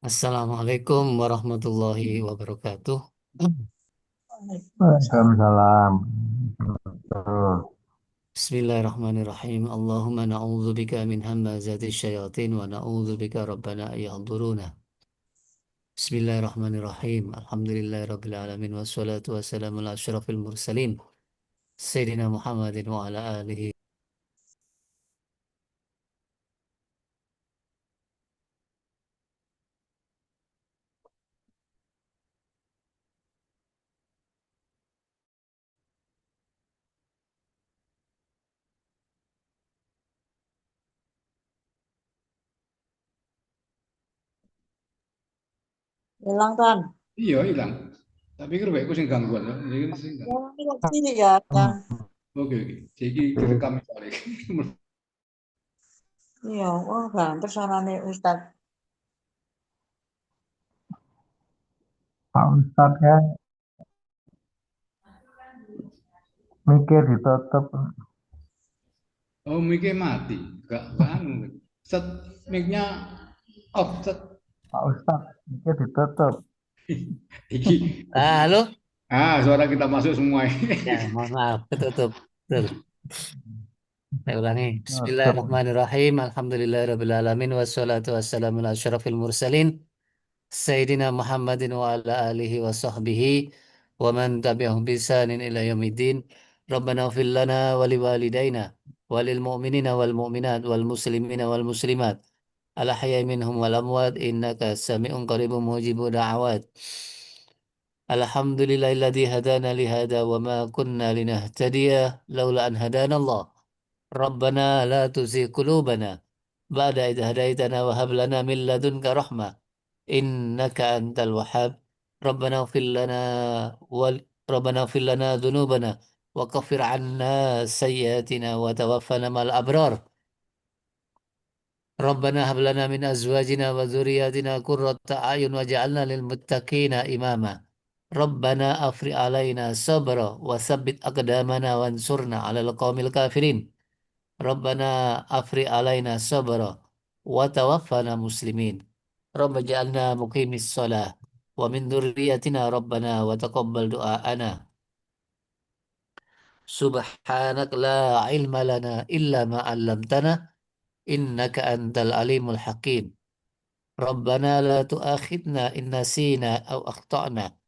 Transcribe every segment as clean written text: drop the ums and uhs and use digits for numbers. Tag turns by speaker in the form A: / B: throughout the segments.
A: Assalamualaikum warahmatullahi wabarakatuh.
B: Waalaikumsalam. Betul.
A: Bismillahirrahmanirrahim. Allahumma na'udzubika min hamazati syayatin wa na'udzubika rabbana ayyaduruna. Bismillahirrahmanirrahim. Alhamdulillahirabbil alamin wassalatu wassalamu ala asyrafil mursalin Sayyidina Muhammadin wa ala alihi.
C: Hilang kan?
D: Iya, hilang. Tak pikir baik aku sing gangguan. Jadi kan sing
C: Ya,
D: gangguan.
C: ini lagi ya, kan?
D: Oke, oke. Jadi direkam misalnya.
C: Iya, wah banter sarane Ustad.
B: Pak Ustadz kan mikir ditutup.
D: Oh, mic-nya mati. Gak anu. Set, mic-nya off. Set.
B: Pak Ustadz mikir ditutup.
D: Iki.
A: Halo?
D: Suara kita masuk semua.
A: Ya, mohon maaf, ketutup. Betul. Saya ulangi.
B: Tutup.
A: Bismillahirrahmanirrahim. Alhamdulillahirabbil alamin wassalatu wassalamu ala asyrafil mursalin Sayyidina Muhammadin wa ala alihi wa sahbihi wa man tabi'ahum bisanin ila yaumiddin. Rabbana ighfir lana wa liwalidayna wa lil mu'minina wal mu'minat wal muslimina wal muslimat al ahya'i minhum wal amwat innaka sami'un qaribun mujibud da'awat. Alhamdulillahilladzi hadana li hada wa ma kunna linahtadiya laula an hadana Allah. Rabbana la tuzigh qulubana ba'da idh hadaitana wa hab lana min ladunka rahmah innaka antal wahhab. Rabbana ighfir lana wal Rabbana ighfir lana dzunubana wa kaffir 'anna sayyi'atina wa tawaffana ma'al abrar. Rabbana hab lana min azwajina wa dzurriyyatina qurrata a'yun waj'alna lil muttaqina imama. Rabbana afrigh 'alaina sabra wa tsabbit aqdamana wansurna 'alal qaumil kafirin. Rabbana afrigh 'alaina sabra wa tawaffana muslimin. Rabbana ja'alna muqimis shalah wa min dzurriyyatina rabbana wa taqabbal du'aana. Subhanak la ilma lana illa ma 'allamtana innaka antal alimul hakim. Rabbana la tu'akhidna in nasina aw akhtana.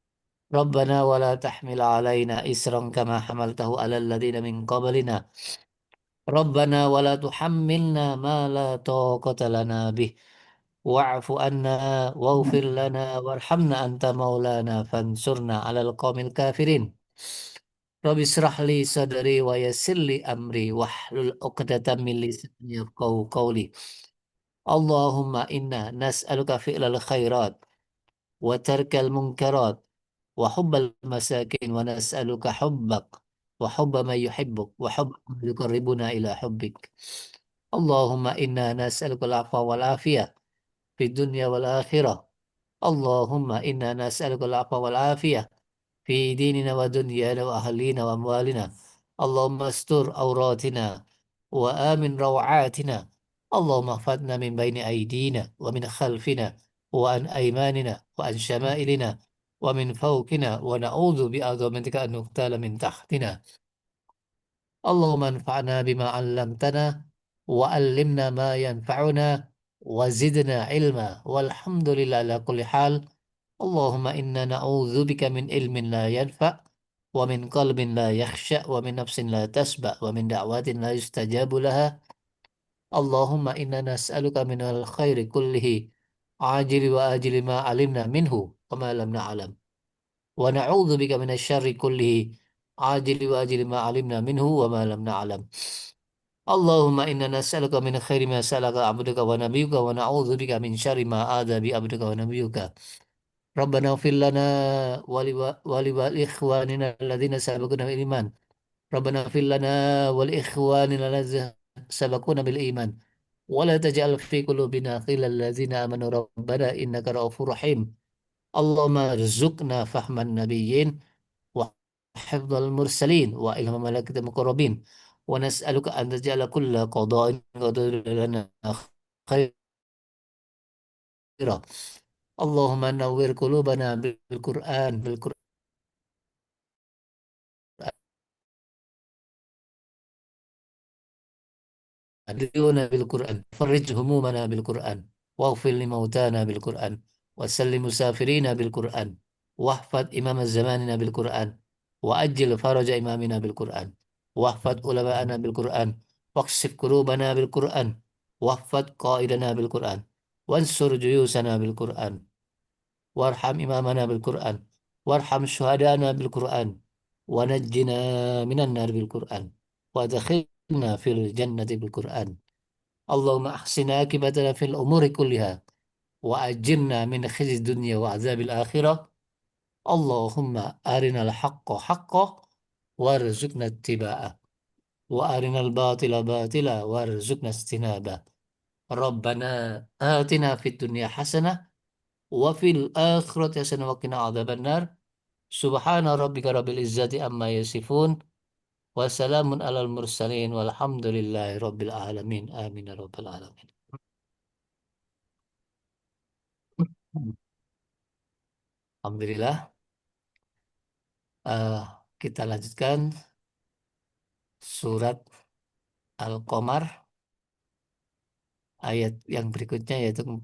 A: Rabbana wa la tahmil 'alaina isran kama hamaltahu 'alal ladzina min qablina. Rabbana wa la tuhammilna ma la taqata lana bih. Wa'fu anna waghfir lana warhamna anta maulana fansurna 'alal qaumil kafirin. Rabbi israh li sadri wa yassir li amri wahlul 'uqdatam min lisani yafqahu qawli. Allahumma inna nas'aluka fi'lal khairat wa tarkal munkarat wa hubbal masakin wa nas'aluka hubbak wa hubba man yuhibbuk wa hubba man yuqarribuna ila hubbik. Allahumma inna nas'aluka al-'afwa wal afiyah fid dunya wal akhirah. Allahumma inna nas'aluka al-'afwa wal afiyah fi dinina wa dunyana wa ahlina wa amwalina. Allahumma astur auratina wa amin rawatina. Allahumma ihfadna min baini aydina wa min khalfina wa an aymanina wa an syama'ilina wa min fawqina wa na'udzu bi'azamatika an nuqtala min tahtina. Allahumma anfa'na bima 'allamtana wa 'allimna ma yanfa'una wa zidna ilma walhamdulillah ala kulli hal. Allahumma inna na'udzubika min ilmin la yanfa' wa min qalbin la yakhsha' wa min nafsin la tasba' wa min da'watin la yustajabu laha. Allahumma inna nas'aluka minal khairi kullihi ajili wa ajili ma alimna minhu wa ma lam na'lam. Wa na'udzubika minasy syarri kullihi ajili wa ajili ma alimna minhu wa ma lam na'lam. Allahumma inna nas'aluka min khairi ma sa'alaka 'abduka wa nabiyyuka wa na'udzubika min syarri ma adza bi 'abduka wa nabiyyuka. Rabbana ighfir lana wa li ikhwanina alladzina sabaquna bil iman. Rabbana ighfir lana wa li ikhwanina alladzina sabaquna bil iman. Wa la taj'al fi qulubina ghillan lil ladzina amanu rabbana innaka ra'ufur rahim. Allahumma rzuqna fahman nabiyyin wa hifdzal mursalin wa ilma malaikatil muqarrabin. Wa nas'aluka an taj'ala kulla qada'in qadara lana khaira Allahumma nawwir qulubana bil Qur'an bil Qur'an adiluna bil Qur'an farij humumana bil Qur'an waghfir li mautana bil Qur'an wasallim musafirina bil Qur'an wahfad imam zamanina bil Qur'an wa ajil faraja imamina bil Qur'an wahfad ulama'ana bil Qur'an waqsif qulubana bil Qur'an wahfad qaidana bil Qur'an wansur juyusana bil Qur'an warham imamana bil Qur'an warham syuhadana bil Qur'an wa najjina minan nar bil Qur'an wa adkhilna fil jannati bil Qur'an Allahumma ahsina akibatana fil umuri kulliha wa ajirna min khizyi dunya wa azabil akhirah Allahumma arinal haqqa haqqa warzuqna ittiba'ah wa arinal batila batila warzuqna istinabah Rabbana atina fid dunya hasanah wa fil akhirati hasanah wa qina adzabannar Subhana rabbika rabbil izzati amma yasifun wa salamun alal mursalin walhamdulillahi rabbil alamin amin ya rabbal alamin. Alhamdulillah. Eh, kita lanjutkan surat Al-Qamar ayat yang berikutnya yaitu 40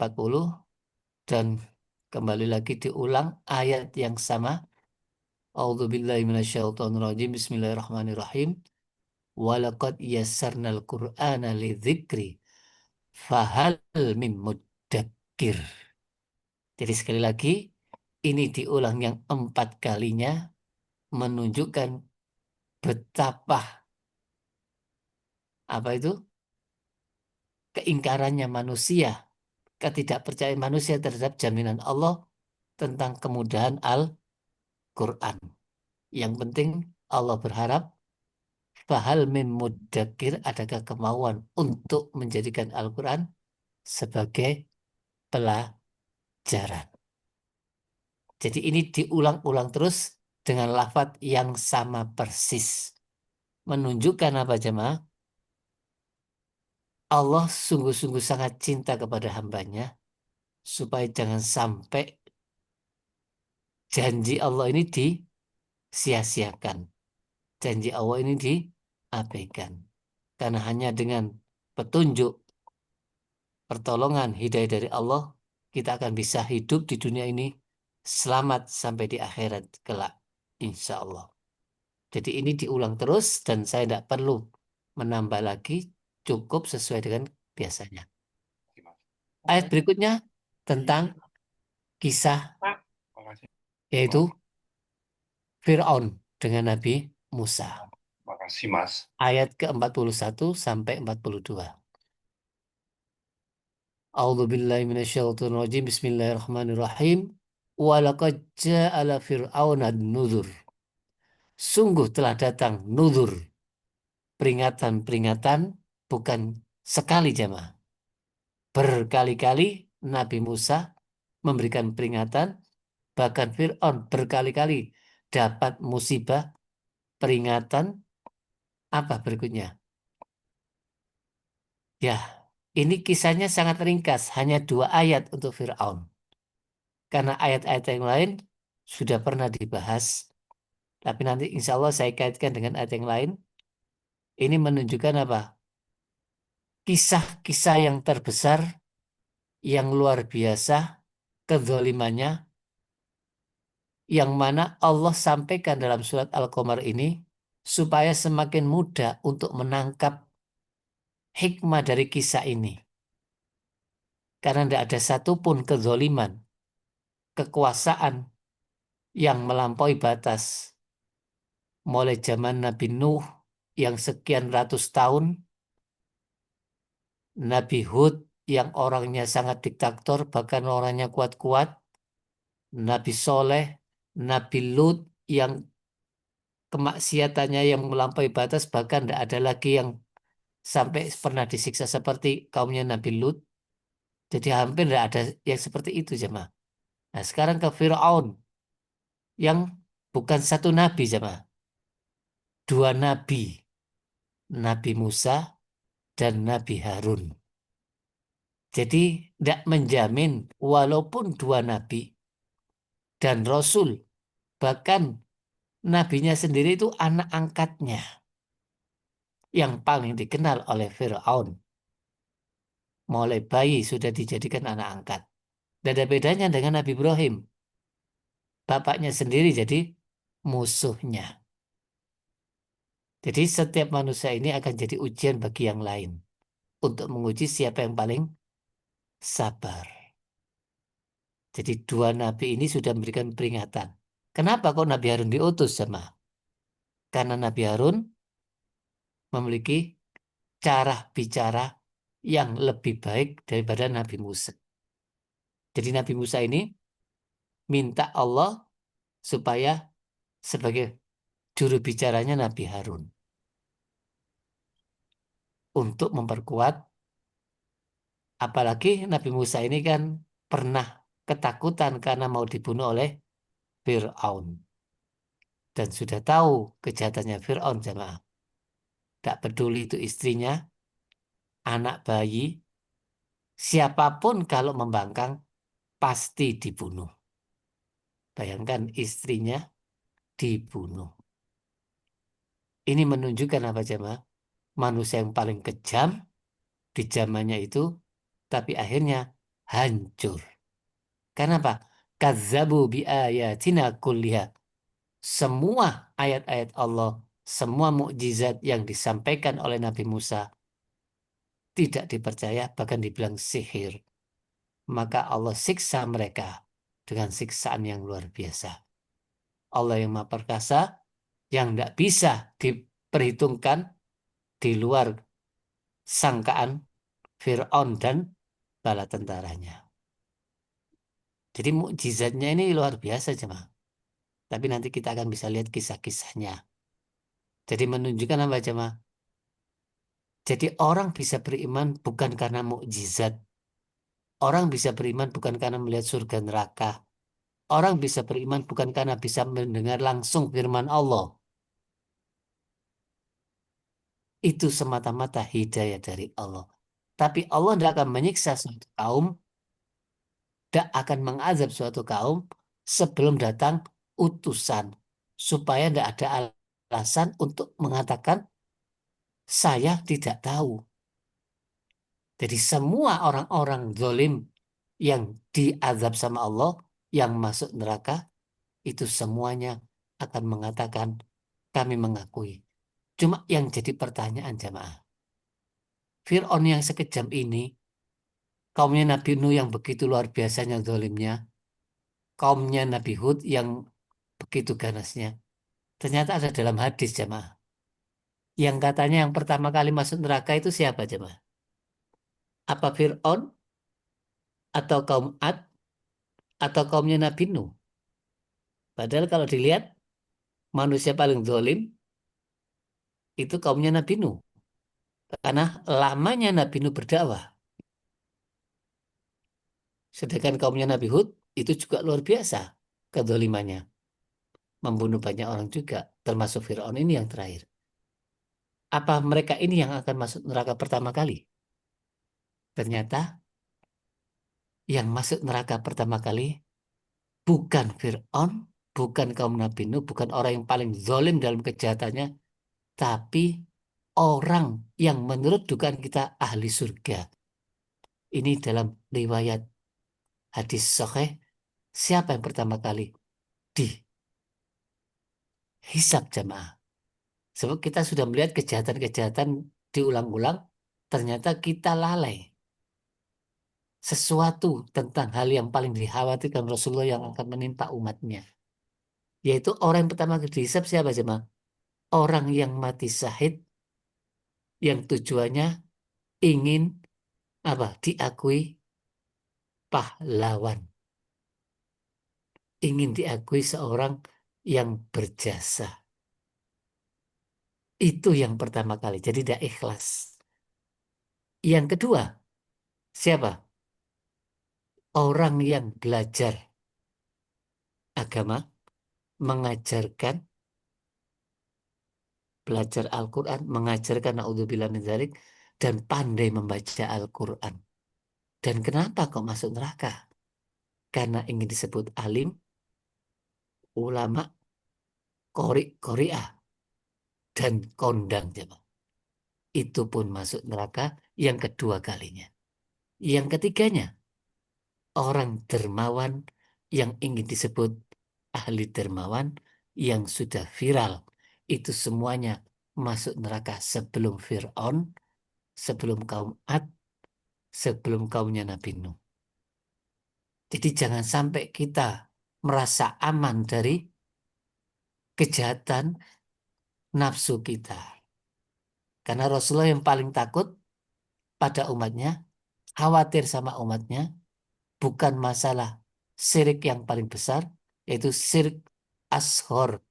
A: dan kembali lagi diulang ayat yang sama. A'udzubillahi minasyaitonirrajim. Bismillahirrahmanirrahim. Walaqad yassarnal Qur'ana lidzikri fahal mim muddakir. Jadi sekali lagi ini diulang yang 4 kalinya menunjukkan betapa apa itu keingkarannya manusia, ketidakpercayaan manusia terhadap jaminan Allah tentang kemudahan Al-Quran. Yang penting Allah berharap fahal min muddakir, adakah kemauan untuk menjadikan Al-Quran sebagai pelajaran. Jadi ini diulang-ulang terus dengan lafadz yang sama persis. Menunjukkan apa jemaah? Allah sungguh-sungguh sangat cinta kepada hambanya supaya jangan sampai janji Allah ini disia-siakan. Janji Allah ini diabaikan. Karena hanya dengan petunjuk, pertolongan, hidayah dari Allah, kita akan bisa hidup di dunia ini selamat sampai di akhirat kelak. Insya Allah. Jadi ini diulang terus dan saya tidak perlu menambah lagi, cukup sesuai dengan biasanya. Ayat berikutnya tentang kisah yaitu Fir'aun dengan Nabi Musa.
E: Makasih, Mas.
A: Ayat ke-41 sampai 42. A'udzubillahi minasyaitonirrajim. Bismillahirrahmanirrahim. Walaqad ja'ala fir'auna nuzur. Sungguh telah datang nuzur, peringatan-peringatan, bukan sekali jemaah. Berkali-kali Nabi Musa memberikan peringatan, bahkan Fir'aun berkali-kali dapat musibah, peringatan. Apa berikutnya? Ya, ini kisahnya sangat ringkas, hanya 2 ayat untuk Fir'aun. Karena ayat-ayat yang lain sudah pernah dibahas, tapi nanti insya Allah saya kaitkan dengan ayat yang lain. Ini menunjukkan apa? Kisah-kisah yang terbesar, yang luar biasa, kezalimannya, yang mana Allah sampaikan dalam surat Al-Qamar ini, supaya semakin mudah untuk menangkap hikmah dari kisah ini. Karena tidak ada satupun kezaliman, kekuasaan yang melampaui batas. Mulai zaman Nabi Nuh yang sekian ratus tahun, Nabi Hud yang orangnya sangat diktator, bahkan orangnya kuat-kuat, Nabi Soleh, Nabi Lut yang kemaksiatannya yang melampaui batas, bahkan tidak ada lagi yang sampai pernah disiksa seperti kaumnya Nabi Lut. Jadi hampir tidak ada yang seperti itu jemaah. Nah sekarang ke Fir'aun yang bukan satu nabi jemaah. 2 nabi. Nabi Musa dan Nabi Harun. Jadi tidak menjamin walaupun dua nabi dan rasul, bahkan nabinya sendiri itu anak angkatnya yang paling dikenal oleh Fir'aun. Mulai bayi sudah dijadikan anak angkat. Tidak ada bedanya dengan Nabi Ibrahim. Bapaknya sendiri jadi musuhnya. Jadi setiap manusia ini akan jadi ujian bagi yang lain. Untuk menguji siapa yang paling sabar. Jadi dua nabi ini sudah memberikan peringatan. Kenapa kok Nabi Harun diutus sama? Karena Nabi Harun memiliki cara bicara yang lebih baik daripada Nabi Musa. Jadi Nabi Musa ini minta Allah supaya sebagai juru bicaranya Nabi Harun untuk memperkuat, apalagi Nabi Musa ini kan pernah ketakutan karena mau dibunuh oleh Fir'aun dan sudah tahu kejahatannya Fir'aun jamaah. Tak peduli itu istrinya, anak bayi, siapapun kalau membangkang pasti dibunuh. Bayangkan istrinya dibunuh. Ini menunjukkan apa jemaah? Manusia yang paling kejam di zamannya itu, tapi akhirnya hancur. Kenapa? Kazzabu bi ayatina kulliha. Semua ayat-ayat Allah, semua mukjizat yang disampaikan oleh Nabi Musa tidak dipercaya, bahkan dibilang sihir. Maka Allah siksa mereka dengan siksaan yang luar biasa. Allah yang Maha Perkasa, yang tidak bisa diperhitungkan di luar sangkaan Fir'aun dan bala tentaranya. Jadi mukjizatnya ini luar biasa jemaah. Tapi nanti kita akan bisa lihat kisah-kisahnya. Jadi menunjukkan apa jemaah? Jadi orang bisa beriman bukan karena mukjizat. Orang bisa beriman bukan karena melihat surga neraka. Orang bisa beriman bukan karena bisa mendengar langsung firman Allah. Itu semata-mata hidayah dari Allah. Tapi Allah tidak akan menyiksa suatu kaum, tidak akan mengazab suatu kaum sebelum datang utusan. Supaya tidak ada alasan untuk mengatakan saya tidak tahu. Jadi semua orang-orang zalim yang diazab sama Allah, yang masuk neraka, itu semuanya akan mengatakan kami mengakui. Cuma yang jadi pertanyaan jamaah, Fir'aun yang sekejam ini, kaumnya Nabi Nuh yang begitu luar biasanya zalimnya, kaumnya Nabi Hud yang begitu ganasnya, ternyata ada dalam hadis jamaah. Yang katanya yang pertama kali masuk neraka itu siapa jemaah? Apa Fir'aun atau kaum Ad atau kaumnya Nabi Nuh? Padahal kalau dilihat manusia paling zalim itu kaumnya Nabi Nuh. Karena lamanya Nabi Nuh berdakwah. Sedangkan kaumnya Nabi Hud itu juga luar biasa kezalimannya. Membunuh banyak orang juga, termasuk Fir'aun ini yang terakhir. Apa mereka ini yang akan masuk neraka pertama kali? Ternyata yang masuk neraka pertama kali bukan Fir'aun, bukan kaum Nabi Nuh, bukan orang yang paling zalim dalam kejahatannya, tapi orang yang menurut dugaan kita ahli surga. Ini dalam riwayat hadis sahih, siapa yang pertama kali dihisab jamaah? Sebab kita sudah melihat kejahatan-kejahatan diulang-ulang, ternyata kita lalai. Sesuatu tentang hal yang paling dikhawatirkan Rasulullah yang akan menimpa umatnya. Yaitu orang yang pertama kali dihisab siapa jemaah? Orang yang mati syahid, yang tujuannya ingin apa? Diakui pahlawan. Ingin diakui seorang yang berjasa. Itu yang pertama kali. Jadi tidak ikhlas. Yang kedua, siapa? Orang yang belajar agama, mengajarkan, belajar Al-Quran, mengajarkan na'udzubillah min dzalik, dan pandai membaca Al-Quran. Dan kenapa kok masuk neraka? Karena ingin disebut alim, ulama, qori', dan kondang. Jemaah. Itu pun masuk neraka yang kedua kalinya. Yang ketiganya, orang dermawan yang ingin disebut ahli dermawan yang sudah viral. Itu semuanya masuk neraka sebelum Fir'aun, sebelum kaum Ad, sebelum kaumnya Nabi Nuh. Jadi jangan sampai kita merasa aman dari kejahatan nafsu kita. Karena Rasulullah yang paling takut pada umatnya, khawatir sama umatnya, bukan masalah syirik yang paling besar, yaitu syirik ashor,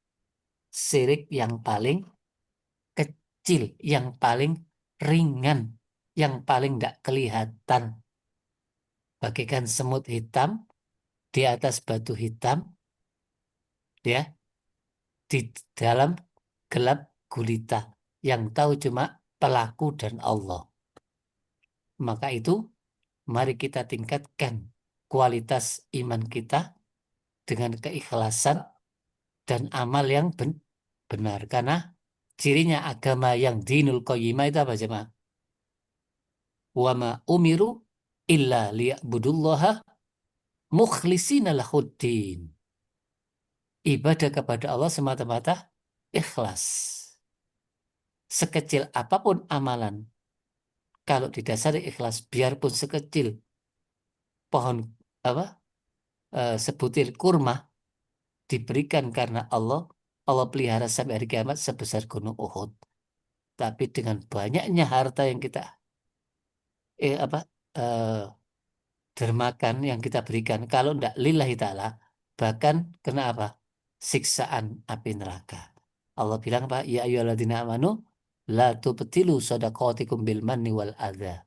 A: syirik yang paling kecil, yang paling ringan, yang paling tidak kelihatan. Bagaikan semut hitam di atas batu hitam, ya, di dalam gelap gulita, yang tahu cuma pelaku dan Allah. Maka itu, mari kita tingkatkan kualitas iman kita dengan keikhlasan dan amal yang benar. Karena cirinya agama yang dinul qayyimah itu apa jemaah? Wa ma umiru illa liya'budullaha mukhlisina lahuddin. Ibadah kepada Allah semata-mata ikhlas. Sekecil apapun amalan, kalau didasari ikhlas, biarpun sekecil pohon apa sebutir kurma diberikan karena Allah, Allah pelihara sampai hari kiamat sebesar gunung Uhud. Tapi dengan banyaknya harta yang kita apa eh, dermakan yang kita berikan, kalau tidak lillahi ta'ala, bahkan kena apa? Siksaan api neraka. Allah bilang apa? Ya ayyuhalladzina amanu la tubtilu shadaqatikum bil manni wal adza.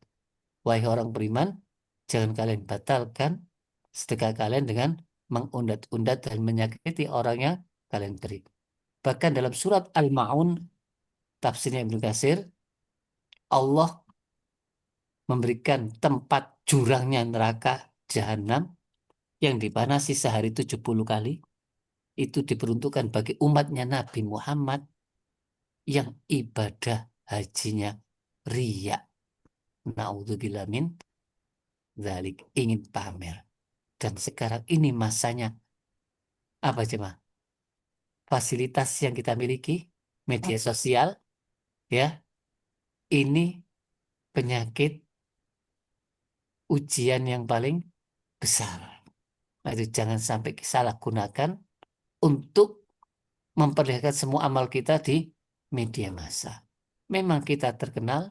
A: Wahai orang beriman, jangan kalian batalkan sedekah kalian dengan mengundat-undat dan menyakiti orang yang kalian beri. Bahkan dalam surat Al-Ma'un, tafsirnya Ibnu Katsir, Allah memberikan tempat jurangnya neraka jahanam yang dipanasi sehari 70 kali. Itu diperuntukkan bagi umatnya Nabi Muhammad yang ibadah hajinya riya. Na'udzubillah min dzalik, ingin pamer. Dan sekarang ini masanya apa cema? Fasilitas yang kita miliki, media sosial, ya, ini penyakit ujian yang paling besar. Nah, itu jangan sampai salah gunakan untuk memperlihatkan semua amal kita di media massa. Memang kita terkenal,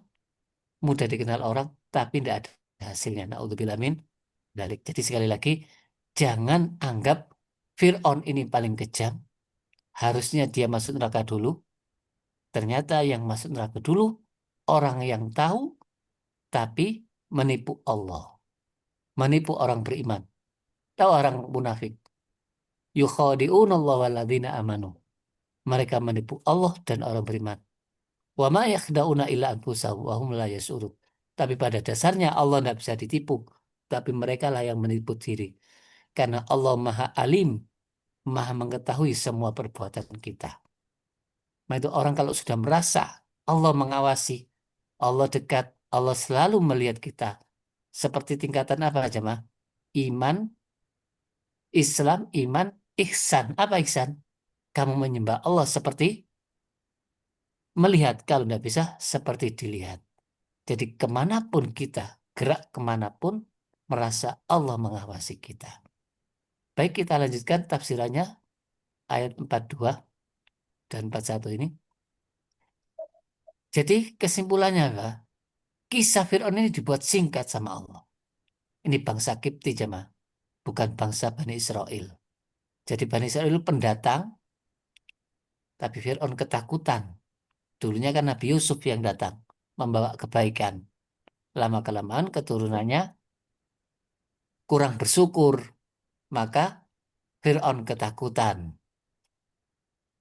A: mudah dikenal orang, tapi tidak ada hasilnya. Na'udzubillah min dzalik. Jadi sekali lagi, jangan anggap Fir'aun ini paling kejam. Harusnya dia masuk neraka dulu. Ternyata yang masuk neraka dulu orang yang tahu, tapi menipu Allah. Menipu orang beriman. Tahu orang munafik. Yukhadi'unallah walladzina amanu. Mereka menipu Allah dan orang beriman. Wa ma yakhda'una illa anfusahum wa hum la yash'urun. Tapi pada dasarnya Allah tidak bisa ditipu. Tapi mereka lah yang menipu diri. Karena Allah Maha Alim, Maha mengetahui semua perbuatan kita. Nah itu orang kalau sudah merasa Allah mengawasi, Allah dekat, Allah selalu melihat kita. Seperti tingkatan apa aja mah? Iman, Islam, iman, ihsan. Apa ihsan? Kamu menyembah Allah seperti melihat. Kalau tidak bisa, seperti dilihat. Jadi kemanapun kita, gerak kemanapun, merasa Allah mengawasi kita. Baik, kita lanjutkan tafsirannya ayat 42 dan 41 ini. Jadi kesimpulannya apa? Kisah Fir'aun ini dibuat singkat sama Allah. Ini bangsa Kipti jemaah, bukan bangsa Bani Israel. Jadi Bani Israel itu pendatang, tapi Fir'aun ketakutan. Dulunya kan Nabi Yusuf yang datang, membawa kebaikan. Lama-kelamaan keturunannya kurang bersyukur, maka Fir'aun ketakutan.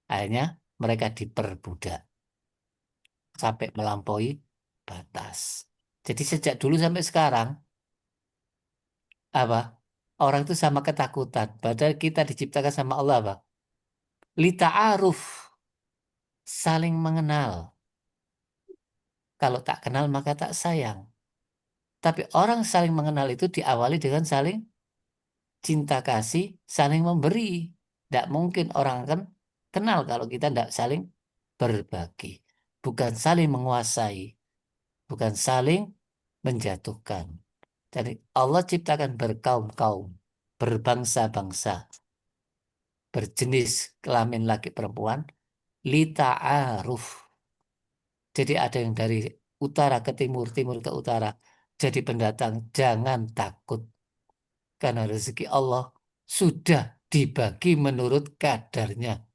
A: Akhirnya mereka diperbudak sampai melampaui batas. Jadi sejak dulu sampai sekarang, Apa? Orang itu sama ketakutan. Padahal kita diciptakan sama Allah apa? Lita'aruf, saling mengenal. Kalau tak kenal maka tak sayang. Tapi orang saling mengenal itu diawali dengan saling cinta kasih, saling memberi. Tidak mungkin orang akan kenal kalau kita tidak saling berbagi. Bukan saling menguasai, bukan saling menjatuhkan. Jadi Allah ciptakan berkaum-kaum, berbangsa-bangsa, berjenis kelamin laki perempuan, lita'aruf. Jadi ada yang dari utara ke timur, timur ke utara. Jadi pendatang, jangan takut. Karena rezeki Allah sudah dibagi menurut kadarnya.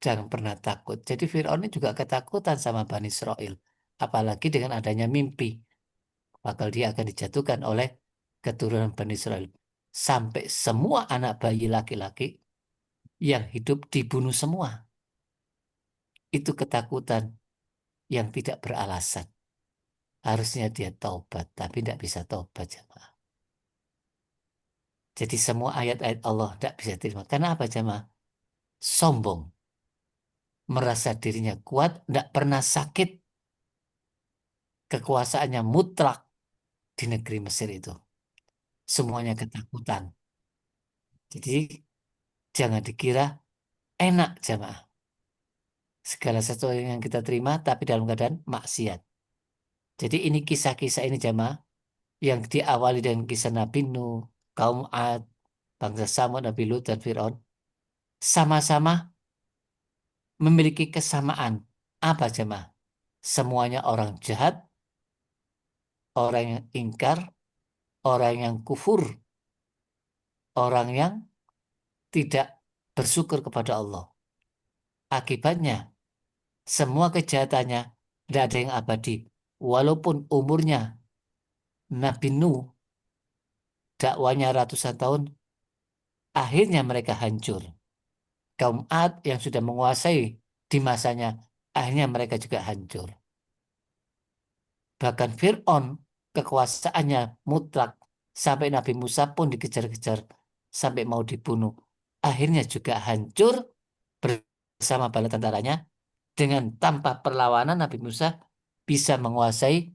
A: Jangan pernah takut. Jadi Fir'aun ini juga ketakutan sama Bani Israel. Apalagi dengan adanya mimpi. Bakal dia akan dijatuhkan oleh keturunan Bani Israel. Sampai semua anak bayi laki-laki yang hidup dibunuh semua. Itu ketakutan yang tidak beralasan. Harusnya dia taubat, tapi tidak bisa taubat, jemaah. Jadi semua ayat-ayat Allah tidak bisa terima. Karena apa, jemaah? Sombong. Merasa dirinya kuat, tidak pernah sakit. Kekuasaannya mutlak di negeri Mesir itu. Semuanya ketakutan. Jadi jangan dikira enak, jemaah. Segala sesuatu yang kita terima, tapi dalam keadaan maksiat. Jadi ini kisah-kisah ini, jemaah, yang diawali dengan kisah Nabi Nuh, kaum Ad, bangsa Samud, Nabi Lut, dan Fir'aun. Sama-sama memiliki kesamaan. Apa, jemaah? Semuanya orang jahat, orang yang ingkar, orang yang kufur, orang yang tidak bersyukur kepada Allah. Akibatnya, semua kejahatannya tidak ada yang abadi. Walaupun umurnya Nabi Nuh, dakwanya ratusan tahun, akhirnya mereka hancur. Kaum Ad yang sudah menguasai di masanya, akhirnya mereka juga hancur. Bahkan Fir'aun, kekuasaannya mutlak. Sampai Nabi Musa pun dikejar-kejar sampai mau dibunuh. Akhirnya juga hancur bersama bala tentaranya. Dengan tanpa perlawanan Nabi Musa bisa menguasai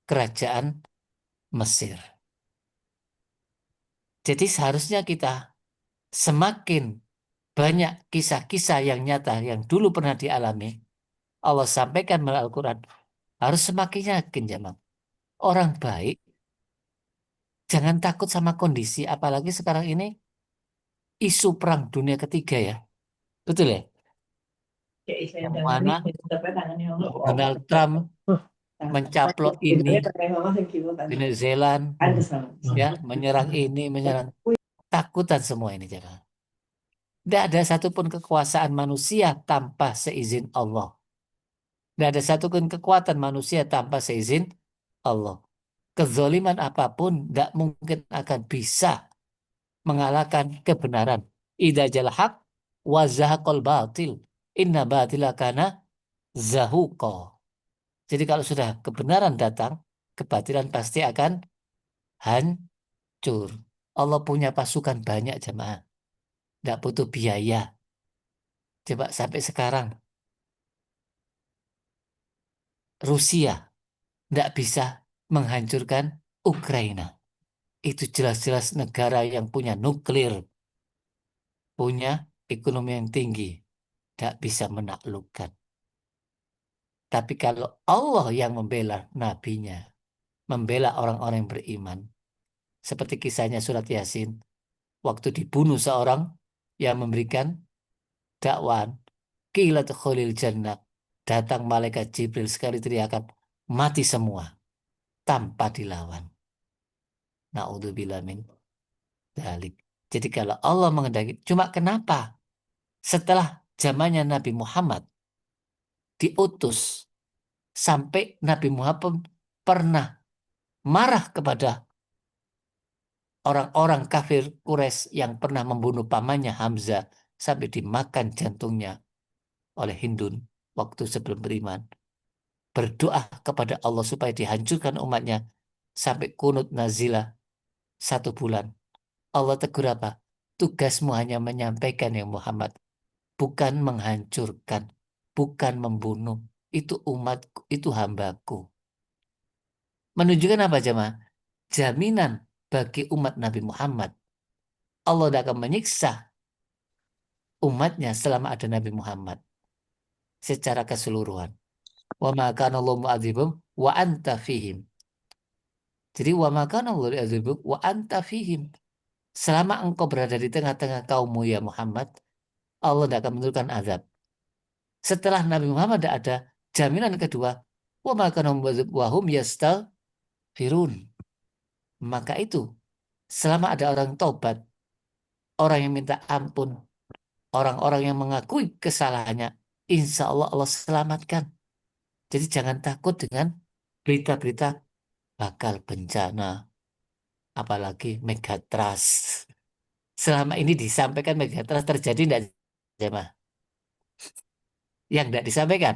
A: kerajaan Mesir. Jadi seharusnya kita semakin banyak kisah-kisah yang nyata yang dulu pernah dialami, Allah sampaikan melalui Al-Quran, harus semakin yakin, jemaah. Orang baik jangan takut sama kondisi, apalagi sekarang ini isu perang dunia ketiga ya. Betul ya? Yang mana Donald Trump mencaplok ini, Venezuela, ya, menyerang ini, menyerang. Takutan semua ini, jangan. Tidak ada satupun kekuasaan manusia tanpa seizin Allah. Tidak ada satupun kekuatan manusia tanpa seizin Allah. Kezoliman apapun tidak mungkin akan bisa mengalahkan kebenaran. Idza jal haq wa zahaqal batil. Inna batila kana zahuqa. Jadi kalau sudah kebenaran datang, kebatilan pasti akan hancur. Allah punya pasukan banyak, jemaah. Tidak butuh biaya. Coba sampai sekarang Rusia tidak bisa menghancurkan Ukraina. Itu jelas-jelas negara yang punya nuklir, punya ekonomi yang tinggi, tidak bisa menaklukkan. Tapi kalau Allah yang membela nabinya, membela orang-orang yang beriman, seperti kisahnya surat Yasin, waktu dibunuh seorang yang memberikan dakwaan, qilat khulil jannah, datang malaikat Jibril sekali teriakan, mati semua, tanpa dilawan. Na'udzubillah min dzalik. Jadi kalau Allah menghendaki, cuma kenapa setelah zamannya Nabi Muhammad diutus sampai Nabi Muhammad pun pernah marah kepada orang-orang kafir Quraisy yang pernah membunuh pamannya Hamzah sampai dimakan jantungnya oleh Hindun waktu sebelum beriman. Berdoa kepada Allah supaya dihancurkan umatnya sampai kunut nazilah 1 bulan. Allah tegur apa? Tugasmu hanya menyampaikan ya Muhammad, bukan menghancurkan, bukan membunuh. Itu umatku, itu hambaku. Menunjukkan apa jemaah? Jaminan bagi umat Nabi Muhammad. Allah tidak akan menyiksa umatnya selama ada Nabi Muhammad secara keseluruhan. Wa ma kana Allahu mu'adzibum wa anta fihim. Jadi wa ma kana Allahu mu'adzibum wa anta fihim. Selama engkau berada di tengah-tengah kaummu ya Muhammad, Allah tidak akan menurunkan azab. Setelah Nabi Muhammad tidak ada, jaminan kedua, wa ma kana wa hum yastaghfirun. Maka itu, selama ada orang taubat, orang yang minta ampun, orang-orang yang mengakui kesalahannya, insya Allah Allah selamatkan. Jadi jangan takut dengan berita-berita bakal bencana, apalagi megatrust. Selama ini disampaikan megatrust terjadi tidak, jemaah? Yang tidak disampaikan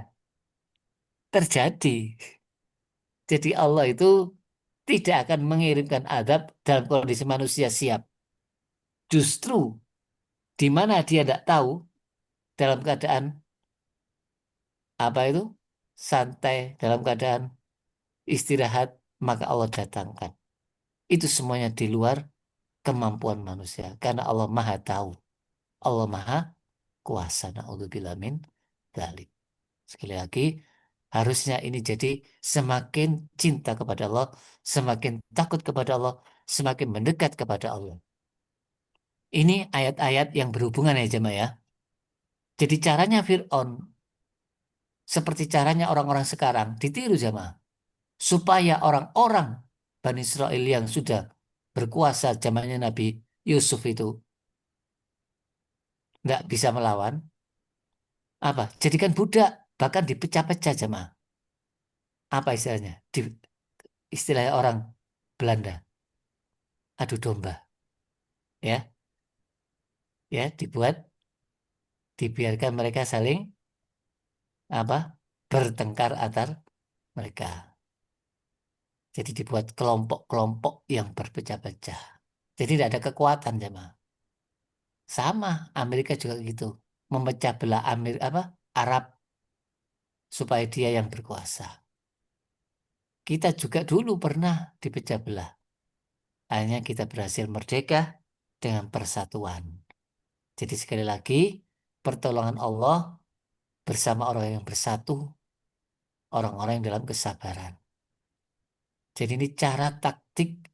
A: terjadi. Jadi Allah itu tidak akan mengirimkan azab dalam kondisi manusia siap. Justru di mana dia tidak tahu, dalam keadaan apa itu santai, dalam keadaan istirahat, maka Allah datangkan. Itu semuanya di luar kemampuan manusia. Karena Allah Maha tahu. Allah Maha kuasa. Na'udzubillah min dzalik. Sekali lagi, harusnya ini jadi semakin cinta kepada Allah, semakin takut kepada Allah, semakin mendekat kepada Allah. Ini ayat-ayat yang berhubungan ya jemaah ya. Jadi caranya Fir'aun seperti caranya orang-orang sekarang ditiru jemaah. Supaya orang-orang Bani Israel yang sudah berkuasa zamannya Nabi Yusuf itu nggak bisa melawan, apa? Jadikan budak, bahkan dipecah-pecah jemaah. Apa istilahnya? Istilahnya orang Belanda, adu domba, ya, ya, dibiarkan mereka saling apa? Bertengkar antar mereka. Jadi dibuat kelompok-kelompok yang berpecah-pecah. Jadi tidak ada kekuatan jemaah. Sama Amerika juga gitu, memecah belah Arab supaya dia yang berkuasa. Kita juga dulu pernah dipecah belah. Akhirnya kita berhasil merdeka dengan persatuan. Jadi sekali lagi, pertolongan Allah bersama orang yang bersatu, orang-orang yang dalam kesabaran. Jadi ini cara taktik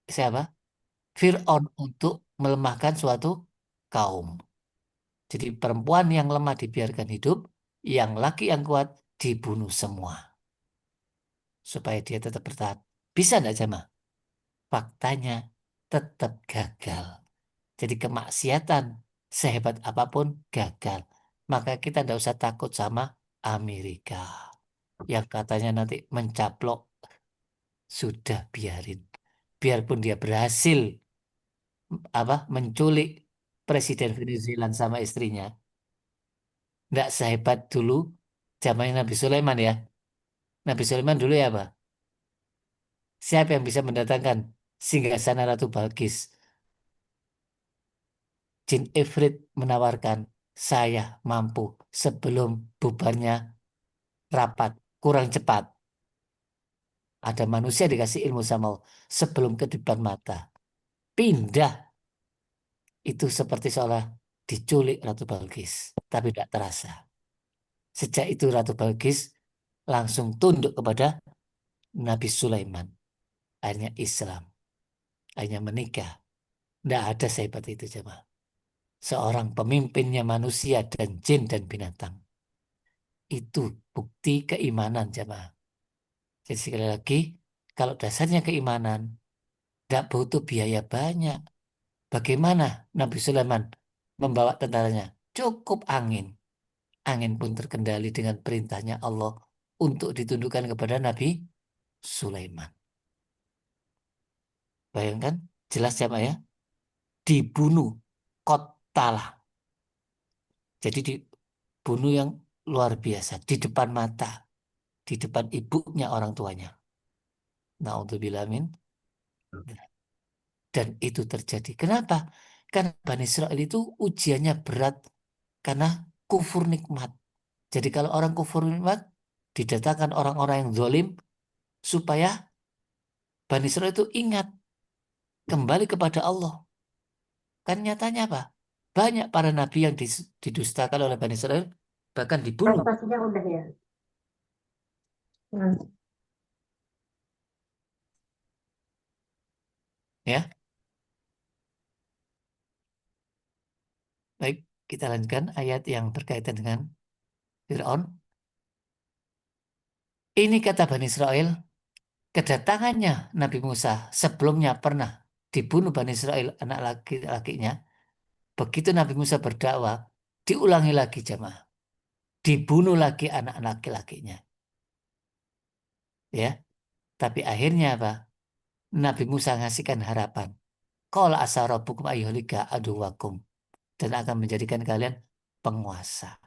A: siapa? Fir'aun untuk melemahkan suatu kaum. Jadi perempuan yang lemah dibiarkan hidup, yang laki yang kuat dibunuh semua. Supaya dia tetap bertahan. Bisa enggak jemaah? Faktanya tetap gagal. Jadi kemaksiatan sehebat apapun gagal. Maka kita tidak usah takut sama Amerika. Yang katanya nanti mencaplok, sudah biarin. Biarpun dia berhasil menculik Presiden Venezuela sama istrinya. Tidak sehebat dulu zamannya Nabi Sulaiman ya. Nabi Sulaiman dulu ya apa? Siapa yang bisa mendatangkan singgasana Ratu Balkis? Jin Ifrit menawarkan, saya mampu sebelum bubarnya rapat. Kurang cepat. Ada manusia dikasih ilmu sama Allah sebelum kedipan mata. Pindah. Itu seperti seolah diculik Ratu Balkis. Tapi tidak terasa. Sejak itu Ratu Balkis langsung tunduk kepada Nabi Sulaiman. Akhirnya Islam. Akhirnya menikah. Tidak ada sehebat itu jemaah. Seorang pemimpinnya manusia dan jin dan binatang. Itu bukti keimanan jemaah. Jadi sekali lagi, kalau dasarnya keimanan, tidak butuh biaya banyak. Bagaimana Nabi Sulaiman membawa tentaranya? Cukup angin. Angin pun terkendali dengan perintahnya Allah untuk ditundukkan kepada Nabi Sulaiman. Bayangkan, jelas jemaah ya? Dibunuh kotalah. Jadi dibunuh yang luar biasa di depan mata, di depan ibunya orang tuanya. Naudzubillah min Dan itu terjadi. Kenapa? Karena Bani Israel itu ujiannya berat karena kufur nikmat. Jadi kalau orang kufur nikmat, didatangkan orang-orang yang zalim supaya Bani Israel itu ingat kembali kepada Allah. Kan nyatanya apa? Banyak para nabi yang didustakan oleh Bani Israel, bahkan dibunuh.
E: Presentasinya udah ya.
A: Ya, baik, kita lanjutkan ayat yang berkaitan dengan Fir'aun. Ini kata Bani Israel, kedatangannya Nabi Musa sebelumnya pernah dibunuh Bani Israel anak laki-lakinya. Begitu Nabi Musa berdakwah, diulangi lagi jemaah. Dibunuh lagi anak laki-lakinya. Ya, tapi akhirnya apa? Nabi Musa ngasihkan harapan. Qala asa rabbukum ayyuhlika aduwakum, dan akan menjadikan kalian penguasa.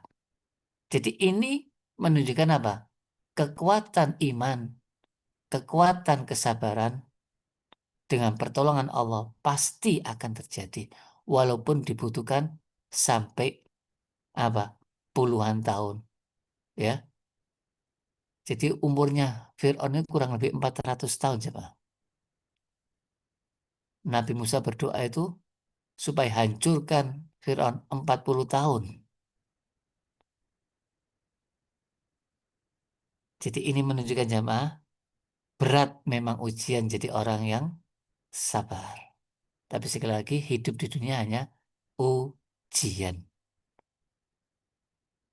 A: Jadi ini menunjukkan apa? Kekuatan iman, kekuatan kesabaran dengan pertolongan Allah pasti akan terjadi. Walaupun dibutuhkan sampai apa? Puluhan tahun. Ya. Jadi umurnya Fir'aun itu kurang lebih 400 tahun. Coba. Nabi Musa berdoa itu supaya hancurkan Fir'aun 40 tahun. Jadi ini menunjukkan jamaah, berat memang ujian jadi orang yang sabar. Tapi sekali lagi hidup di dunia hanya ujian.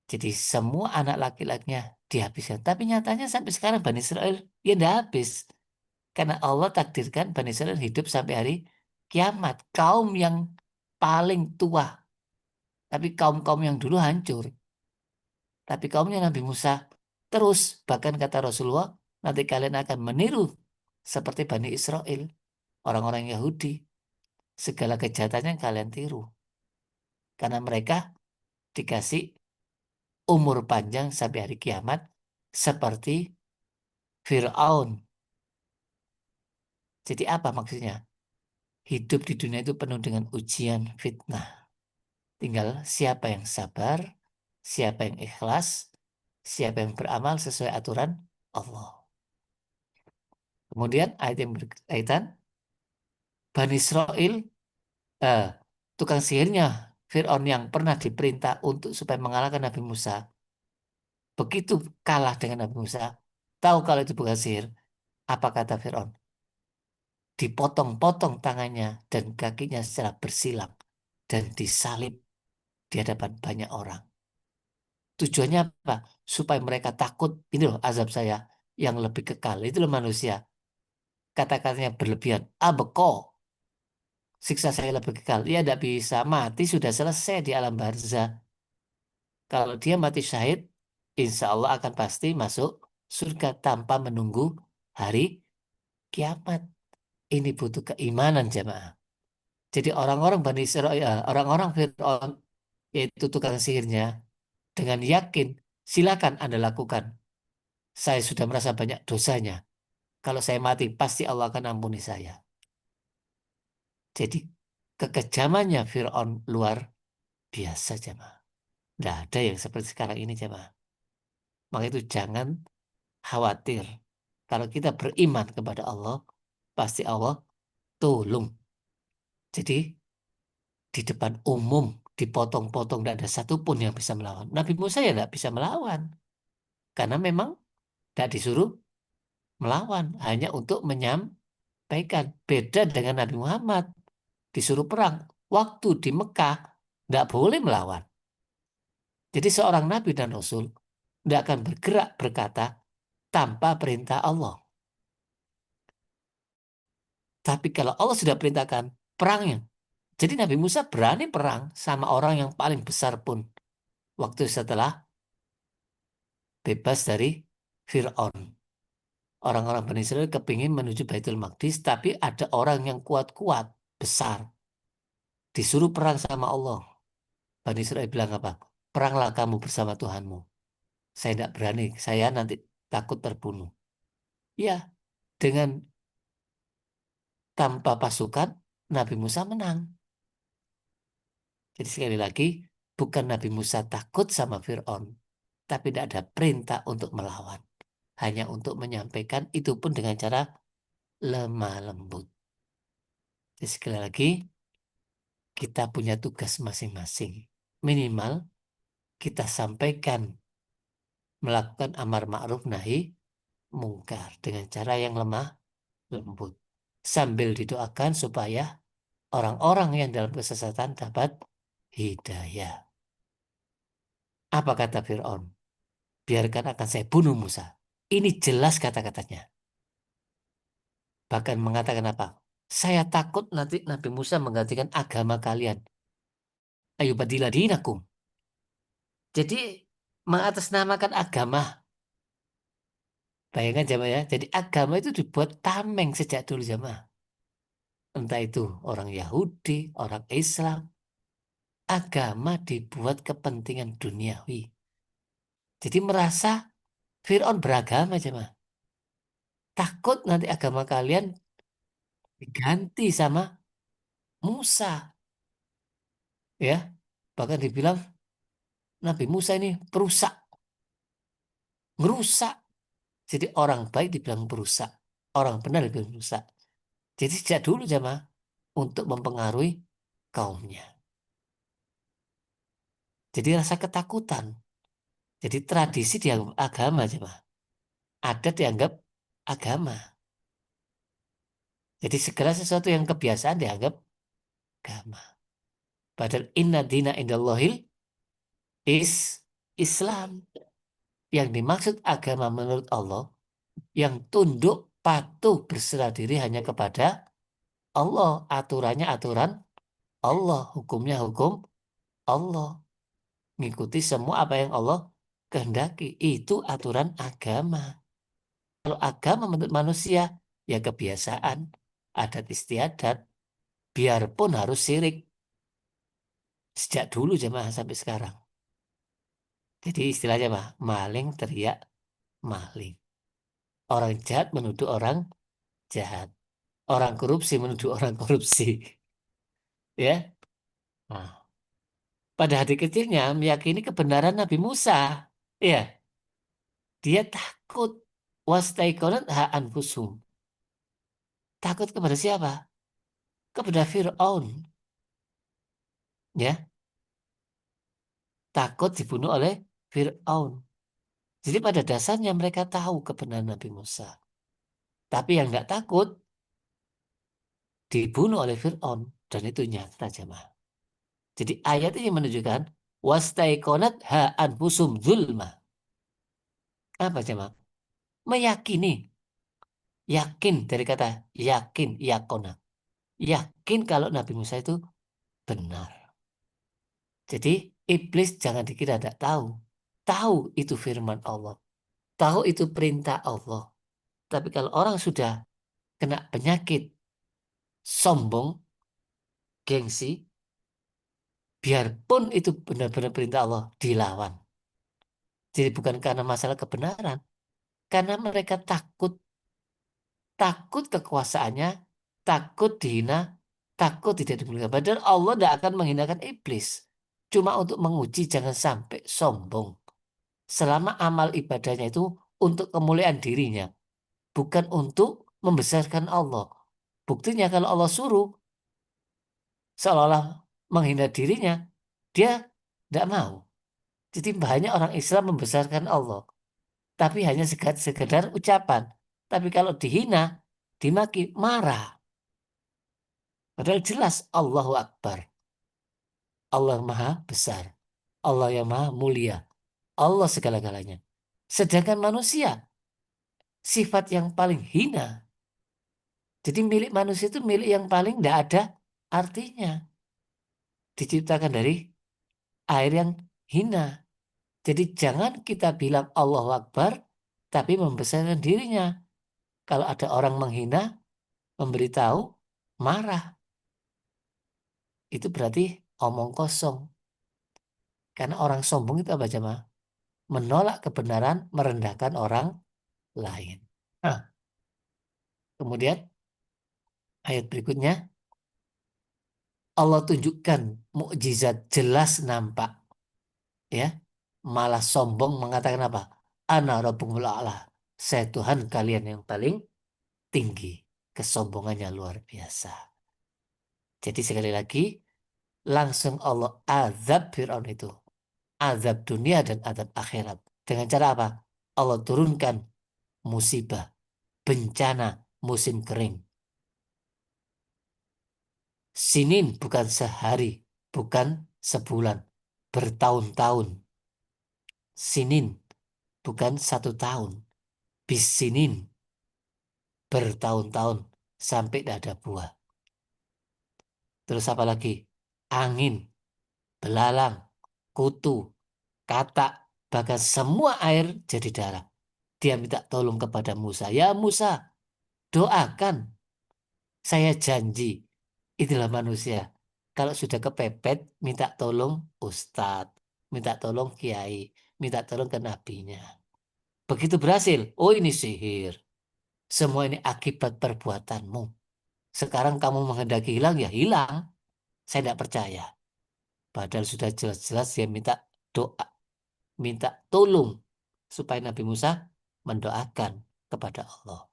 A: Jadi semua anak laki-lakinya dihabiskan. Tapi nyatanya sampai sekarang Bani Israel ya tidak habis. Karena Allah takdirkan Bani Israel hidup sampai hari kiamat. Kaum yang paling tua. Tapi kaum-kaum yang dulu hancur. Tapi kaumnya Nabi Musa terus. Bahkan kata Rasulullah, nanti kalian akan meniru seperti Bani Israel. Orang-orang Yahudi. Segala kejahatannya kalian tiru. Karena mereka dikasih umur panjang sampai hari kiamat seperti Fir'aun. Jadi apa maksudnya? Hidup di dunia itu penuh dengan ujian, fitnah. Tinggal siapa yang sabar, siapa yang ikhlas, siapa yang beramal sesuai aturan Allah. Kemudian ayat yang berkaitan, Bani Israel, eh, tukang sihirnya Fir'aun yang pernah diperintah untuk supaya mengalahkan Nabi Musa. Begitu kalah dengan Nabi Musa, tahu kalau itu bukan sihir. Apa kata Fir'aun? Dipotong-potong tangannya dan kakinya secara bersilang dan disalib di hadapan banyak orang. Tujuannya apa? Supaya mereka takut. Ini loh azab saya yang lebih kekal. Itu loh manusia. Kata-katanya berlebihan. Abeko. Siksa saya lebih kekal. Dia tidak bisa mati. Sudah selesai di alam barzah. Kalau dia mati syahid, insya Allah akan pasti masuk surga tanpa menunggu hari kiamat. Ini butuh keimanan jemaah. Jadi orang-orang Bani Israel, orang-orang Fir'aun, yaitu tukang sihirnya, dengan yakin, silakan Anda lakukan. Saya sudah merasa banyak dosanya. Kalau saya mati, pasti Allah akan ampuni saya. Jadi, kekejamannya Fir'aun luar biasa, jemaah. Tidak ada yang seperti sekarang ini, jemaah. Maka itu jangan khawatir. Kalau kita beriman kepada Allah, pasti Allah tolong. Jadi, di depan umum, dipotong-potong, tidak ada satupun yang bisa melawan. Nabi Musa ya tidak bisa melawan. Karena memang tidak disuruh melawan. Hanya untuk menyampaikan. Beda dengan Nabi Muhammad. Disuruh perang. Waktu di Mekah tidak boleh melawan. Jadi seorang Nabi dan Rasul tidak akan bergerak berkata tanpa perintah Allah. Tapi kalau Allah sudah perintahkan perangnya. Jadi Nabi Musa berani perang sama orang yang paling besar pun. Waktu setelah bebas dari Fir'aun. Orang-orang Bani Israel kepingin menuju Baitul Maqdis, tapi ada orang yang kuat-kuat, besar. Disuruh perang sama Allah. Bani Israel bilang apa? Peranglah kamu bersama Tuhanmu. Saya tidak berani, saya nanti takut terbunuh. Ya, dengan tanpa pasukan Nabi Musa menang. Jadi sekali lagi, bukan Nabi Musa takut sama Fir'aun, tapi tidak ada perintah untuk melawan. Hanya untuk menyampaikan, itu pun dengan cara lemah lembut. Jadi sekali lagi, kita punya tugas masing-masing. Minimal kita sampaikan melakukan amar ma'ruf nahi mungkar dengan cara yang lemah lembut. Sambil didoakan supaya orang-orang yang dalam kesesatan dapat hidayah. Apa kata Fir'aun? Biarkan akan saya bunuh Musa. Ini jelas kata-katanya. Bahkan mengatakan apa? Saya takut nanti Nabi Musa menggantikan agama kalian. Ayo badilah dinakum. Jadi mengatasnamakan agama. Bayangkan jamaah ya. Jadi agama itu dibuat tameng sejak dulu jamaah. Entah itu orang Yahudi, orang Islam. Agama dibuat kepentingan duniawi. Jadi merasa Fir'aun beragama jemaah. Takut nanti agama kalian diganti sama Musa. Ya, bahkan dibilang Nabi Musa ini perusak, ngerusak. Jadi orang baik dibilang perusak, orang benar dibilang perusak. Jadi sejak dulu jemaah untuk mempengaruhi kaumnya. Jadi rasa ketakutan. Jadi tradisi dianggap agama jemaah. Adat dianggap agama. Jadi segala sesuatu yang kebiasaan dianggap agama. Padahal inna dina indallahil Islam. Yang dimaksud agama menurut Allah, yang tunduk, patuh, berserah diri hanya kepada Allah. Aturannya aturan Allah, hukumnya hukum Allah. Mengikuti semua apa yang Allah kehendaki. Itu aturan agama. Kalau agama menurut manusia, ya kebiasaan, adat istiadat, biarpun harus syirik. Sejak dulu jemaah sampai sekarang. Jadi istilahnya apa? Maling teriak maling. Orang jahat menuduh orang jahat. Orang korupsi menuduh orang korupsi. Ya. Nah, pada hati kecilnya meyakini kebenaran Nabi Musa. Ya, dia takut. Wastaiqonat ha anfusum. Takut kepada siapa? Kepada Fir'aun. Ya, takut dibunuh oleh Fir'aun. Jadi pada dasarnya mereka tahu kebenaran Nabi Musa. Tapi yang nggak takut dibunuh oleh Fir'aun. Dan itu nyata jemaah. Jadi ayat ini menunjukkan wastaiqonat ha anfusum zulma. Apa jemaah? Meyakini. Yakin dari kata yakin, yakona. Yakin kalau Nabi Musa itu benar. Jadi iblis jangan dikira tidak tahu. Tahu itu firman Allah. Tahu itu perintah Allah. Tapi kalau orang sudah kena penyakit sombong, gengsi, biarpun itu benar-benar perintah Allah, dilawan. Jadi bukan karena masalah kebenaran. Karena mereka takut. Takut kekuasaannya, takut dihina, takut tidak dimuliakan. Padahal Allah tidak akan menghinakan iblis. Cuma untuk menguji jangan sampai sombong. Selama amal ibadahnya itu untuk kemuliaan dirinya. Bukan untuk membesarkan Allah. Buktinya kalau Allah suruh, seolah-olah menghina dirinya, dia tidak mau. Jadi banyak orang Islam membesarkan Allah. Tapi hanya sekedar ucapan. Tapi kalau dihina, dimaki, marah. Padahal jelas Allahu Akbar. Allah Maha Besar. Allah yang Maha Mulia. Allah segala-galanya. Sedangkan manusia, sifat yang paling hina. Jadi milik manusia itu milik yang paling tidak ada artinya. Diciptakan dari air yang hina. Jadi jangan kita bilang Allahu Akbar, tapi membesarkan dirinya. Kalau ada orang menghina, memberitahu, marah. Itu berarti omong kosong. Karena orang sombong itu apa jemaah? Menolak kebenaran, merendahkan orang lain. Nah, kemudian Ayat berikutnya, Allah tunjukkan mukjizat jelas nampak. Ya, malah sombong mengatakan apa? Ana rabbukumul a'la. Saya Tuhan kalian yang paling tinggi. Kesombongannya luar biasa. Jadi sekali lagi, langsung Allah azab Fir'aun itu. Azab dunia dan azab akhirat. Dengan cara apa? Allah turunkan musibah, bencana, musim kering. Sinin bukan sehari, bukan sebulan, bertahun-tahun. Sinin bukan 1 tahun. Bisinin bertahun-tahun sampai tidak ada buah. Terus apa lagi? Angin, belalang, kutu, katak, bahkan semua air jadi darah. Dia minta tolong kepada Musa. Ya Musa, doakan. Saya janji. Itulah manusia. Kalau sudah kepepet, minta tolong Ustadz, minta tolong Kiai, minta tolong ke nabinya. Begitu berhasil, oh ini sihir. Semua ini akibat perbuatanmu. Sekarang kamu menghendaki hilang, ya hilang. Saya tidak percaya. Padahal sudah jelas-jelas dia minta doa, minta tolong supaya Nabi Musa mendoakan kepada Allah.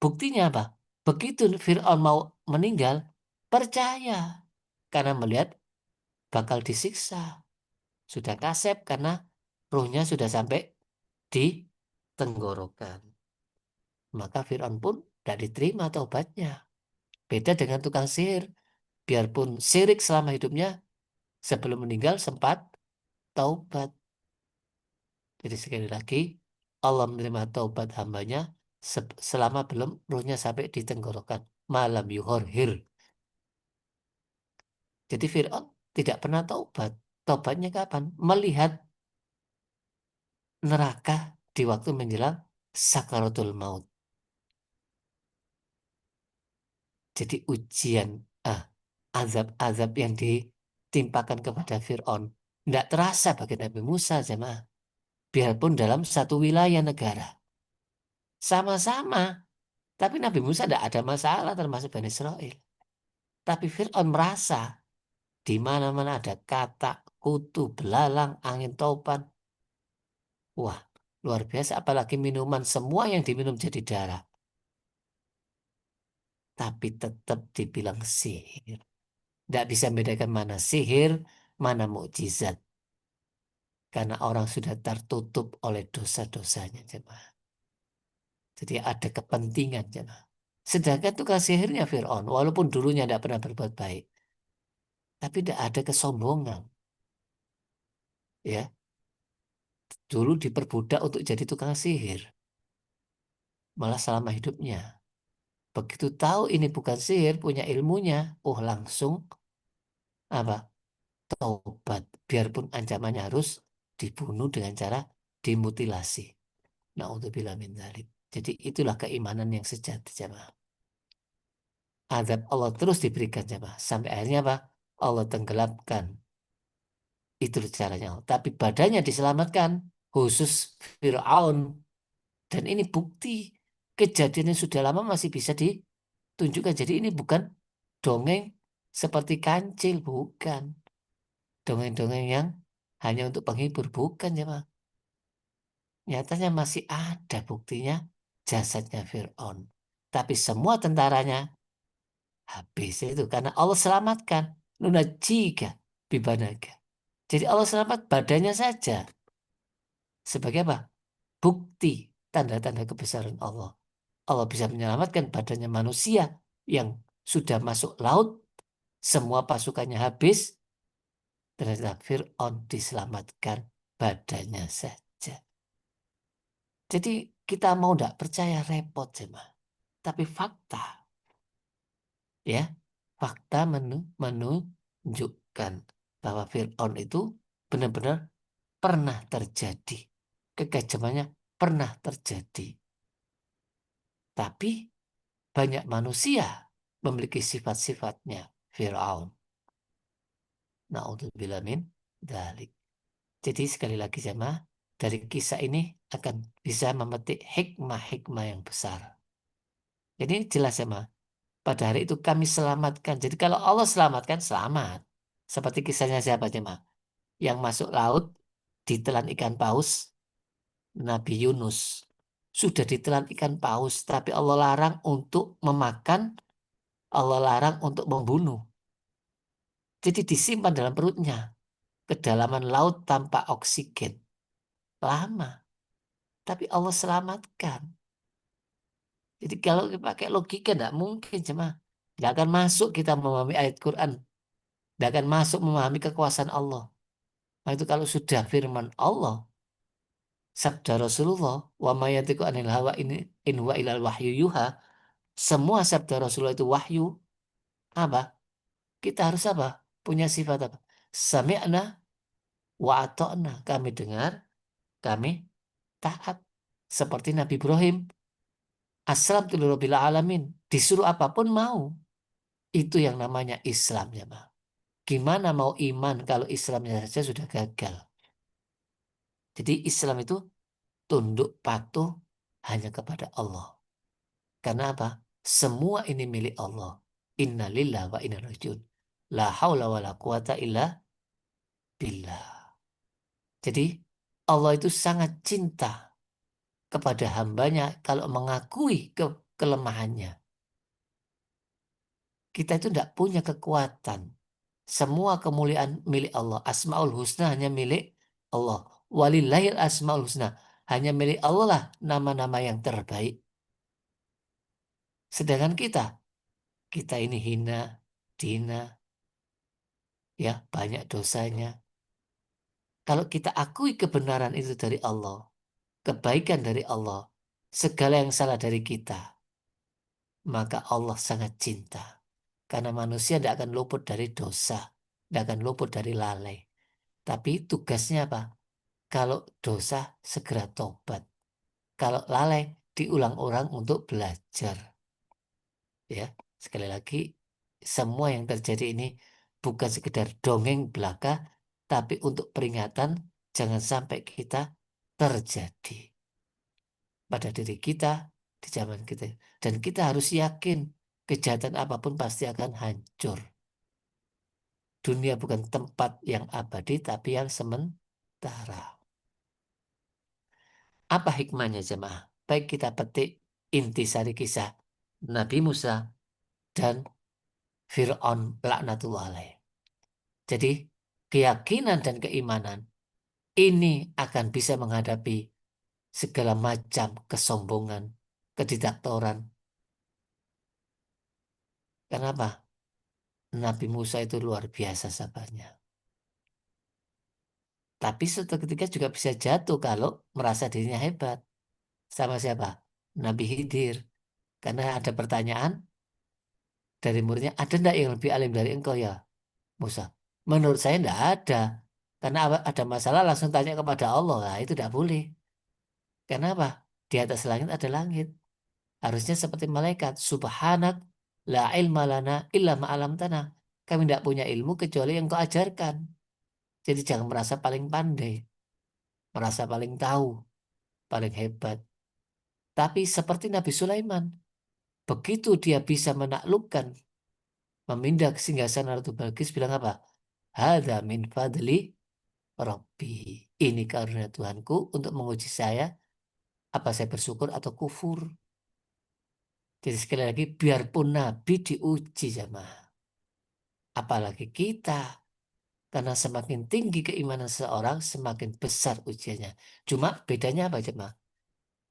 A: Buktinya apa? Begitu Fir'aun mau meninggal, percaya. Karena melihat bakal disiksa. Sudah kasep karena ruhnya sudah sampai di tenggorokan. Maka Fir'aun pun tidak diterima taubatnya. Beda dengan tukang sihir. Biarpun syirik selama hidupnya, sebelum meninggal sempat taubat. Jadi sekali lagi, Allah menerima taubat hambanya selama belum ruhnya sampai di tenggorokan. Malam yuhorhir. Jadi Fir'aun tidak pernah taubat. Taubatnya kapan? Melihat neraka di waktu menjelang sakaratul maut. Jadi ujian, azab-azab yang ditimpakan kepada Fir'aun tidak terasa bagi Nabi Musa, jemaah. Biarpun dalam satu wilayah negara. Sama-sama. Tapi Nabi Musa tidak ada masalah termasuk Bani Israel. Tapi Fir'aun merasa di mana-mana ada katak, kutu, belalang, angin topan. Wah, luar biasa. Apalagi minuman, semua yang diminum jadi darah. Tapi tetap dibilang sihir. Tidak bisa membedakan mana sihir, mana mukjizat. Karena orang sudah tertutup oleh dosa-dosanya, jemaah. Jadi ada kepentingan, jemaah. Sedangkan tukang sihirnya Fir'aun, walaupun dulunya tidak pernah berbuat baik, tapi tidak ada kesombongan. Ya, dulu diperbudak untuk jadi tukang sihir, malah selama hidupnya. Begitu tahu ini bukan sihir, punya ilmunya, langsung apa? Taubat. Biarpun ancamannya harus dibunuh dengan cara dimutilasi. Na'udzubillah min dzalik. Jadi itulah keimanan yang sejati, jemaah. Azab Allah terus diberikan, jemaah. Sampai akhirnya apa? Allah tenggelamkan. Itu caranya. Tapi badannya diselamatkan. Khusus Fir'aun. Dan ini bukti. Kejadian yang sudah lama masih bisa ditunjukkan. Jadi ini bukan dongeng seperti kancil. Bukan. Dongeng-dongeng yang hanya untuk penghibur. Bukan, jemaah. Nyatanya masih ada buktinya jasadnya Fir'aun. Tapi semua tentaranya habis itu karena Allah selamatkan. Nunajika bibanaga. Jadi Allah selamat badannya saja. Sebagai apa? Bukti tanda-tanda kebesaran Allah. Allah bisa menyelamatkan badannya manusia yang sudah masuk laut. Semua pasukannya habis. Ternyata Fir'aun diselamatkan badannya saja. Jadi kita mau tidak percaya repot, jemaah. Tapi fakta, ya, fakta menunjukkan bahwa Fir'aun itu benar-benar pernah terjadi. Kekejamannya pernah terjadi. Tapi banyak manusia memiliki sifat-sifatnya Fir'aun. Na'udzubillah min dzalik. Jadi sekali lagi jemaah, dari kisah ini akan bisa memetik hikmah-hikmah yang besar. Jadi jelas jemaah, Pada hari itu kami selamatkan. Jadi kalau Allah selamatkan, selamat. Seperti kisahnya siapa jemaah? Yang masuk laut, ditelan ikan paus, Nabi Yunus. Sudah ditelan ikan paus, tapi Allah larang untuk memakan, Allah larang untuk membunuh. Jadi disimpan dalam perutnya. Kedalaman laut tanpa oksigen. Lama. Tapi Allah selamatkan. Jadi kalau pakai logika tidak mungkin jemaah. Tidak akan masuk kita memahami ayat Quran. Tidak akan masuk memahami kekuasaan Allah. Nah itu kalau sudah firman Allah. Sabda Rasulullah. Wa ma yantiqu anil hawa in huwa ilal wahyu yuha. Semua sabda Rasulullah itu wahyu. Apa? Kita harus apa? Punya sifat apa? Sami'na wa ata'na. Kami dengar, kami taat. Seperti Nabi Ibrahim. Aslamtu lirabbil alamin. Disuruh apapun mau. Itu yang namanya Islam ya, Pak. Gimana mau iman kalau Islamnya saja sudah gagal? Jadi Islam itu tunduk patuh hanya kepada Allah. Karena apa? Semua ini milik Allah. Inna lillah wa inna ilaihi rajiun. La haula wa la quwata illa billah. Jadi Allah itu sangat cinta kepada hambanya kalau mengakui kelemahannya. Kita itu tidak punya kekuatan. Semua kemuliaan milik Allah. Asmaul husna hanya milik Allah. Walillahil asmaul husna. Hanya milik Allah lah nama-nama yang terbaik. Sedangkan kita ini hina, dina, ya banyak dosanya. Kalau kita akui kebenaran itu dari Allah, kebaikan dari Allah, segala yang salah dari kita, maka Allah sangat cinta. Karena manusia tidak akan luput dari dosa, tidak akan luput dari lalai. Tapi tugasnya apa? Kalau dosa segera tobat. Kalau lalai diulang orang untuk belajar. Ya, sekali lagi semua yang terjadi ini bukan sekedar dongeng belaka, tapi untuk peringatan jangan sampai kita terjadi pada diri kita di zaman kita. Dan kita harus yakin kejahatan apapun pasti akan hancur. Dunia bukan tempat yang abadi tapi yang sementara. Apa hikmahnya jemaah? Baik kita petik intisari kisah Nabi Musa dan Fir'aun laknatullah alaih. Jadi keyakinan dan keimanan ini akan bisa menghadapi segala macam kesombongan, kediktatoran. Kenapa? Nabi Musa itu luar biasa sabarnya. Tapi suatu ketika juga bisa jatuh kalau merasa dirinya hebat. Sama siapa? Nabi Khidir. Karena ada pertanyaan dari muridnya, ada enggak yang lebih alim dari engkau ya Musa? Menurut saya enggak ada. Karena ada masalah langsung tanya kepada Allah. Nah, itu tidak boleh. Kenapa? Di atas langit ada langit. Harusnya seperti malaikat. Subhanak la ilma lana illa ma'alam tanah. Kami tidak punya ilmu kecuali yang kau ajarkan. Jadi jangan merasa paling pandai. Merasa paling tahu. Paling hebat. Tapi seperti Nabi Sulaiman. Begitu dia bisa menaklukkan. Memindah ke singgasana Ratu Balkis bilang apa? Hadza min fadli Rabbi. Ini karunia Tuhanku untuk menguji saya. Apa saya bersyukur atau kufur. Jadi sekali lagi biarpun Nabi diuji jamaah. Apalagi kita. Karena semakin tinggi keimanan seorang semakin besar ujiannya. Cuma bedanya apa jemaah?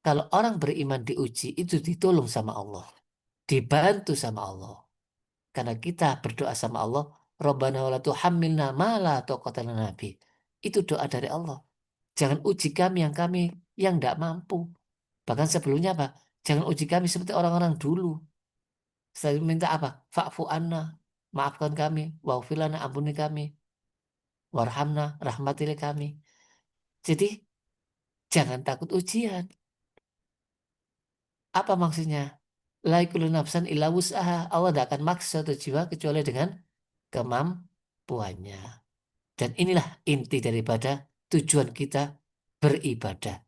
A: Kalau orang beriman diuji itu ditolong sama Allah. Dibantu sama Allah. Karena kita berdoa sama Allah. Rabbana wa la tuhammilna ma la taqata lana nabi. Itu doa dari Allah. Jangan uji kami yang tidak mampu. Bahkan sebelumnya apa? Jangan uji kami seperti orang-orang dulu. Saya minta apa? Fa'fu anna. Maafkan kami. Waghfir lana, ampuni kami. Warhamna, rahmatilah kami. Jadi jangan takut ujian. Apa maksudnya? La kullu nafsan illa wus'aha. Allah tidak akan maksa satu jiwa kecuali dengan kemampuannya. Dan inilah inti daripada tujuan kita beribadah.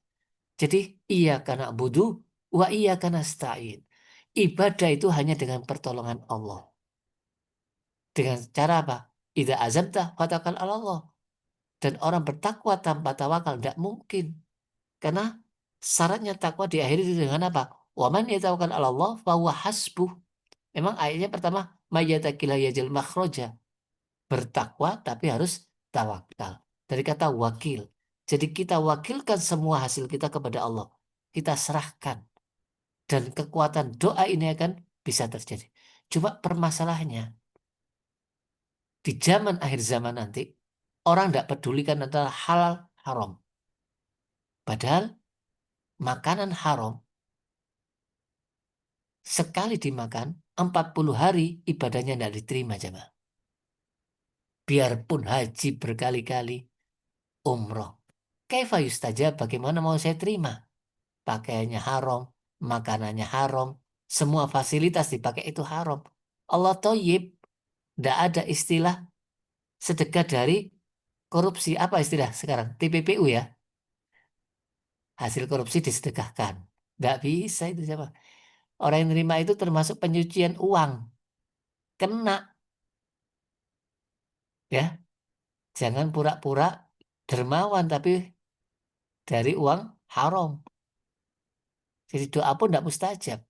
A: Jadi iya karena budu wa iya karena stain. Ibadah itu hanya dengan pertolongan Allah. Dengan cara apa? Idza azamta fatawakal 'ala Allah. Dan orang bertakwa tanpa tawakal tidak mungkin. Karena syaratnya takwa diakhiri dengan apa? Wa man yatawakkal 'ala Allah fa huwa hasbuh. Memang ayatnya pertama mayyatakila yajil makhroja. Bertakwa tapi harus tawakal. Dari kata wakil. Jadi kita wakilkan semua hasil kita kepada Allah. Kita serahkan. Dan kekuatan doa ini akan bisa terjadi. Cuma permasalahannya, di zaman akhir zaman nanti, orang tidak pedulikan adalah halal haram. Padahal makanan haram, sekali dimakan, 40 hari ibadahnya tidak diterima jemaah. Biarpun haji berkali-kali, umroh. Kaifa yustajab, bagaimana mau saya terima? Pakaiannya haram, makanannya haram, semua fasilitas dipakai itu haram. Allah thayyib, tidak ada istilah sedekah dari korupsi. Apa istilah sekarang? TPPU ya. Hasil korupsi disedekahkan. Tidak bisa itu siapa. Orang yang nerima itu termasuk pencucian uang. Kena. Ya. Jangan pura-pura dermawan tapi dari uang haram. Jadi doa pun tidak mustajab.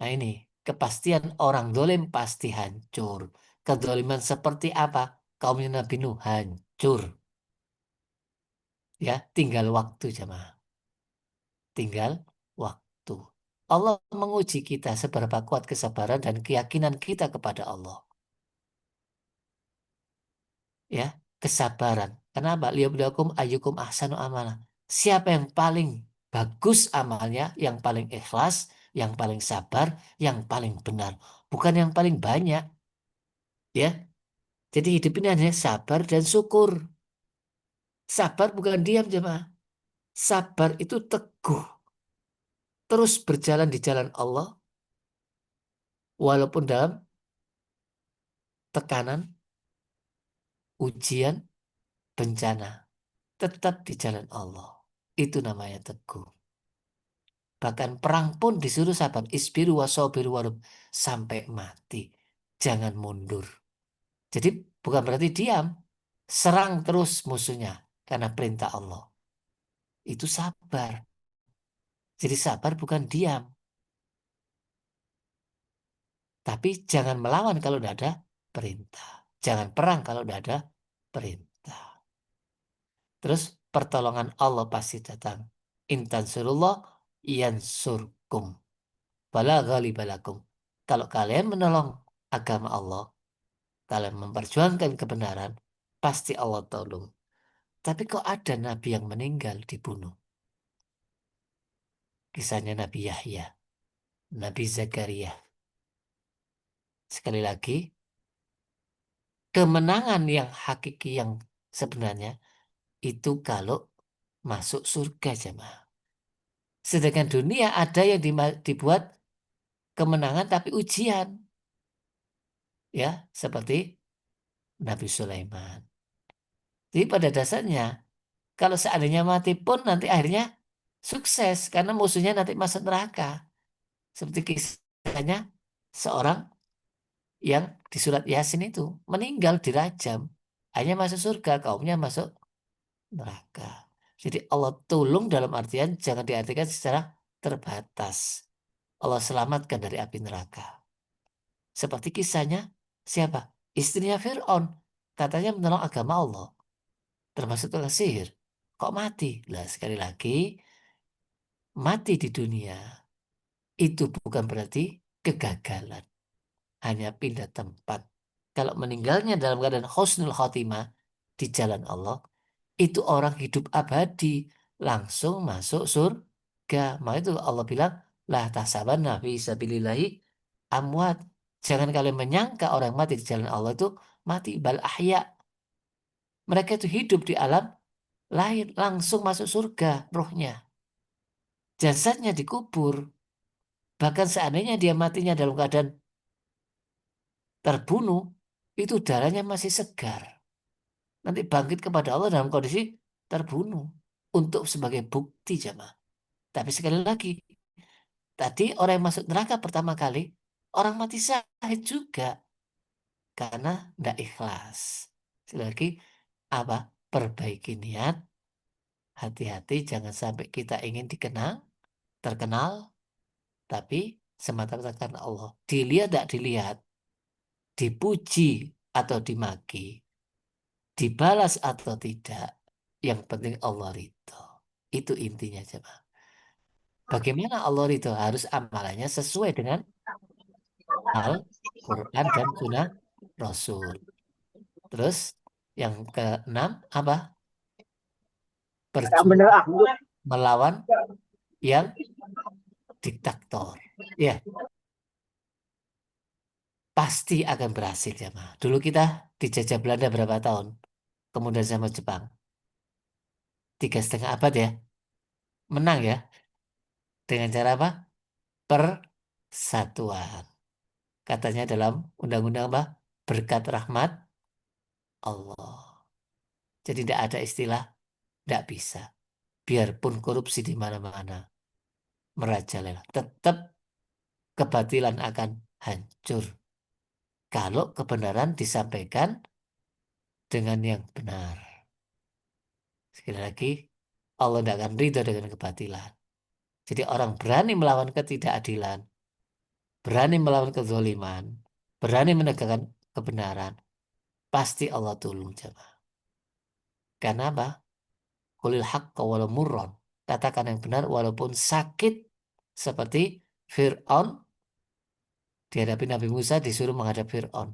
A: Nah ini, kepastian orang dolim pasti hancur. Kedoliman seperti apa? Kaumnya Nabi Nuh hancur. Ya, tinggal waktu jemaah. Tinggal waktu. Allah menguji kita seberapa kuat kesabaran dan keyakinan kita kepada Allah. Ya, kesabaran. Kenapa? Liyabluwakum ayyukum ahsanu amala. Siapa yang paling bagus amalnya, yang paling ikhlas, yang paling sabar, yang paling benar. Bukan yang paling banyak. Ya, jadi hidup ini hanya sabar dan syukur. Sabar bukan diam jemaah. Sabar itu teguh. Terus berjalan di jalan Allah. Walaupun dalam tekanan, ujian, bencana. Tetap di jalan Allah. Itu namanya teguh. Bahkan perang pun disuruh sabar. Isbiru wasobiru warub. Sampai mati. Jangan mundur. Jadi bukan berarti diam. Serang terus musuhnya. Karena perintah Allah. Itu sabar. Jadi sabar bukan diam. Tapi jangan melawan kalau tidak ada perintah. Jangan perang kalau tidak ada perintah. Terus pertolongan Allah pasti datang. Intansurullah yansurkum. Bala ghalibalakum. Kalau kalian menolong agama Allah, kalian memperjuangkan kebenaran, pasti Allah tolong. Tapi kok ada nabi yang meninggal dibunuh? Kisahnya Nabi Yahya, Nabi Zakaria. Sekali lagi, kemenangan yang hakiki yang sebenarnya itu kalau masuk surga jemaah. Sedangkan dunia ada yang dibuat kemenangan tapi ujian. Ya, seperti Nabi Sulaiman. Jadi pada dasarnya, kalau seandainya mati pun nanti akhirnya sukses. Karena musuhnya nanti masuk neraka. Seperti kisahnya seorang yang di surat Yasin itu meninggal dirajam. Hanya masuk surga, kaumnya masuk neraka. Jadi Allah tolong dalam artian jangan diartikan secara terbatas. Allah selamatkan dari api neraka. Seperti kisahnya siapa? Istrinya Fir'aun. Katanya menolong agama Allah. Termasuk tukang sihir. Kok mati? Lah sekali lagi, mati di dunia itu bukan berarti kegagalan. Hanya pindah tempat. Kalau meninggalnya dalam keadaan husnul khotimah di jalan Allah, itu orang hidup abadi. Langsung masuk surga. Maka itu Allah bilang, la tahsabanna fi sabilillahi amwat. Jangan kalian menyangka orang mati di jalan Allah itu mati. Bal ahya. Mereka itu hidup di alam lain. Langsung masuk surga rohnya. Jasadnya dikubur. Bahkan seandainya dia matinya dalam keadaan terbunuh, itu darahnya masih segar. Nanti bangkit kepada Allah dalam kondisi terbunuh. Untuk sebagai bukti jamaah. Tapi sekali lagi, Tadi orang yang masuk neraka pertama kali, orang mati syahid juga. Karena tidak ikhlas. Sekali lagi, apa? Perbaiki niat, hati-hati jangan sampai kita ingin dikenal, terkenal, tapi semata-mata karena Allah. Dilihat tidak dilihat, dipuji atau dimaki, dibalas atau tidak, yang penting Allah ridho. Itu intinya coba. Bagaimana Allah ridho? Harus amalannya sesuai dengan Al-Quran dan Sunnah Rasul. Terus yang keenam apa? Berjuang melawan yang diktator. Ya, pasti akan berhasil ya, Ma. Dulu kita dijajah Belanda berapa tahun? Kemudian sama Jepang. 3,5 abad ya. Menang ya. Dengan cara apa? Persatuan. Katanya dalam undang-undang apa? Berkat rahmat Allah. Jadi tidak ada istilah tidak bisa. Biarpun korupsi di mana-mana merajalela. Tetap kebatilan akan hancur. Kalau kebenaran disampaikan dengan yang benar. Sekali lagi, Allah tidak akan ridho dengan kebatilan. Jadi orang berani melawan ketidakadilan, berani melawan kezaliman, berani menegakkan kebenaran, pasti Allah tolong jemaah. Karena apa? Qulil haqqa walau murron. Katakan yang benar walaupun sakit, seperti Fir'aun dihadapi Nabi Musa disuruh menghadap Fir'aun.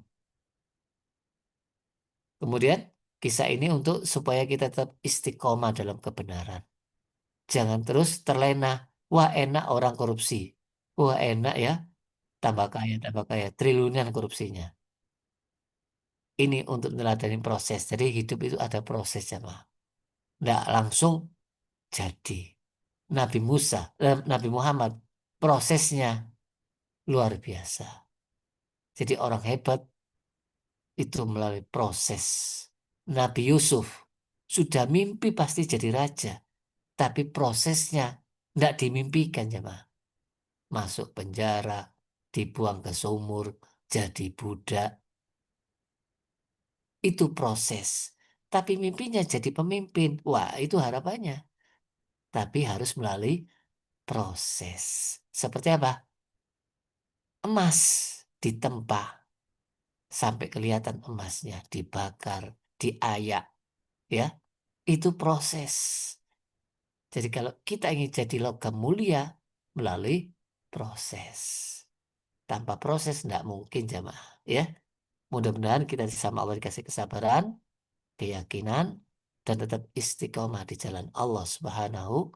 A: Kemudian kisah ini untuk supaya kita tetap istiqomah dalam kebenaran. Jangan terus terlena. Wah enak orang korupsi. Wah enak ya. Tambah kaya. Triliunan korupsinya. Ini untuk meneladani proses. Jadi hidup itu ada proses jemaah. Nggak langsung jadi. Nabi Muhammad prosesnya luar biasa. Jadi orang hebat itu melalui proses. Nabi Yusuf sudah mimpi pasti jadi raja. Tapi prosesnya tidak dimimpikan jemaah. Masuk penjara, dibuang ke sumur, jadi budak. Itu proses. Tapi mimpinya jadi pemimpin. Wah, itu harapannya. Tapi harus melalui proses. Seperti apa? Emas ditempa sampai kelihatan emasnya, dibakar, diayak, ya. Itu proses. Jadi kalau kita ingin jadi logam mulia melalui proses. Tanpa proses tidak mungkin jamaah, ya. Mudah-mudahan kita sama Allah dikasih kesabaran, keyakinan, dan tetap istiqomah di jalan Allah Subhanahu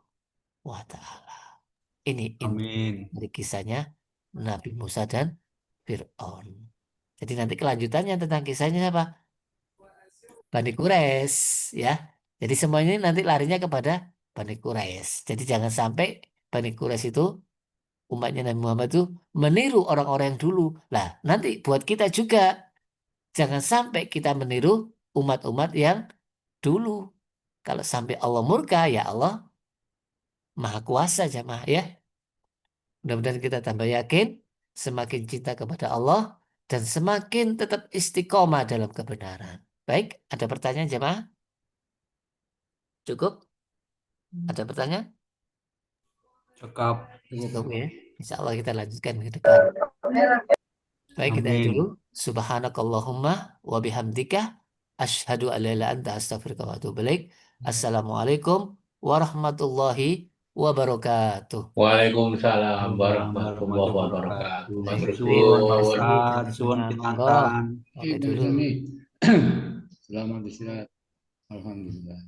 A: wa Ta'ala. Ini inti
D: Amin.
A: dari kisahnya Nabi Musa dan Fir'aun. Jadi nanti kelanjutannya tentang kisahnya apa? Bani Quraisy, ya. Jadi semuanya ini nanti larinya kepada Bani Quraisy. Jadi jangan sampai Bani Quraisy itu umatnya Nabi Muhammad itu meniru orang-orang yang dulu. Lah, nanti buat kita juga jangan sampai kita meniru umat-umat yang dulu. Kalau sampai Allah murka, ya Allah Maha Kuasa jamaah ya. Mudah-mudahan kita tambah yakin, semakin cinta kepada Allah, dan semakin tetap istiqomah dalam kebenaran. Baik, ada pertanyaan jemaah? Cukup? Ada pertanyaan?
D: Cakap.
A: Cukup ya. Insya Allah kita lanjutkan ke depan. Baik, kita
D: Amin.
A: dulu. Subhanakallahumma wa bihamdika asyhadu an la ilaha illa anta astaghfiruka wa atubu ilaik. Assalamualaikum warahmatullahi wabarakatuh.
E: Waalaikumsalam warahmatullahi
D: Warahmatullahi
E: wabarakatuh.
D: wabarakatuh.
E: Matur
D: Suwun, Pak
E: suwun.
D: Ustadz. Suwun
A: Sama-sama.
D: pitantan.
A: Sampai dulu.
D: Selamat istirahat. Alhamdulillah.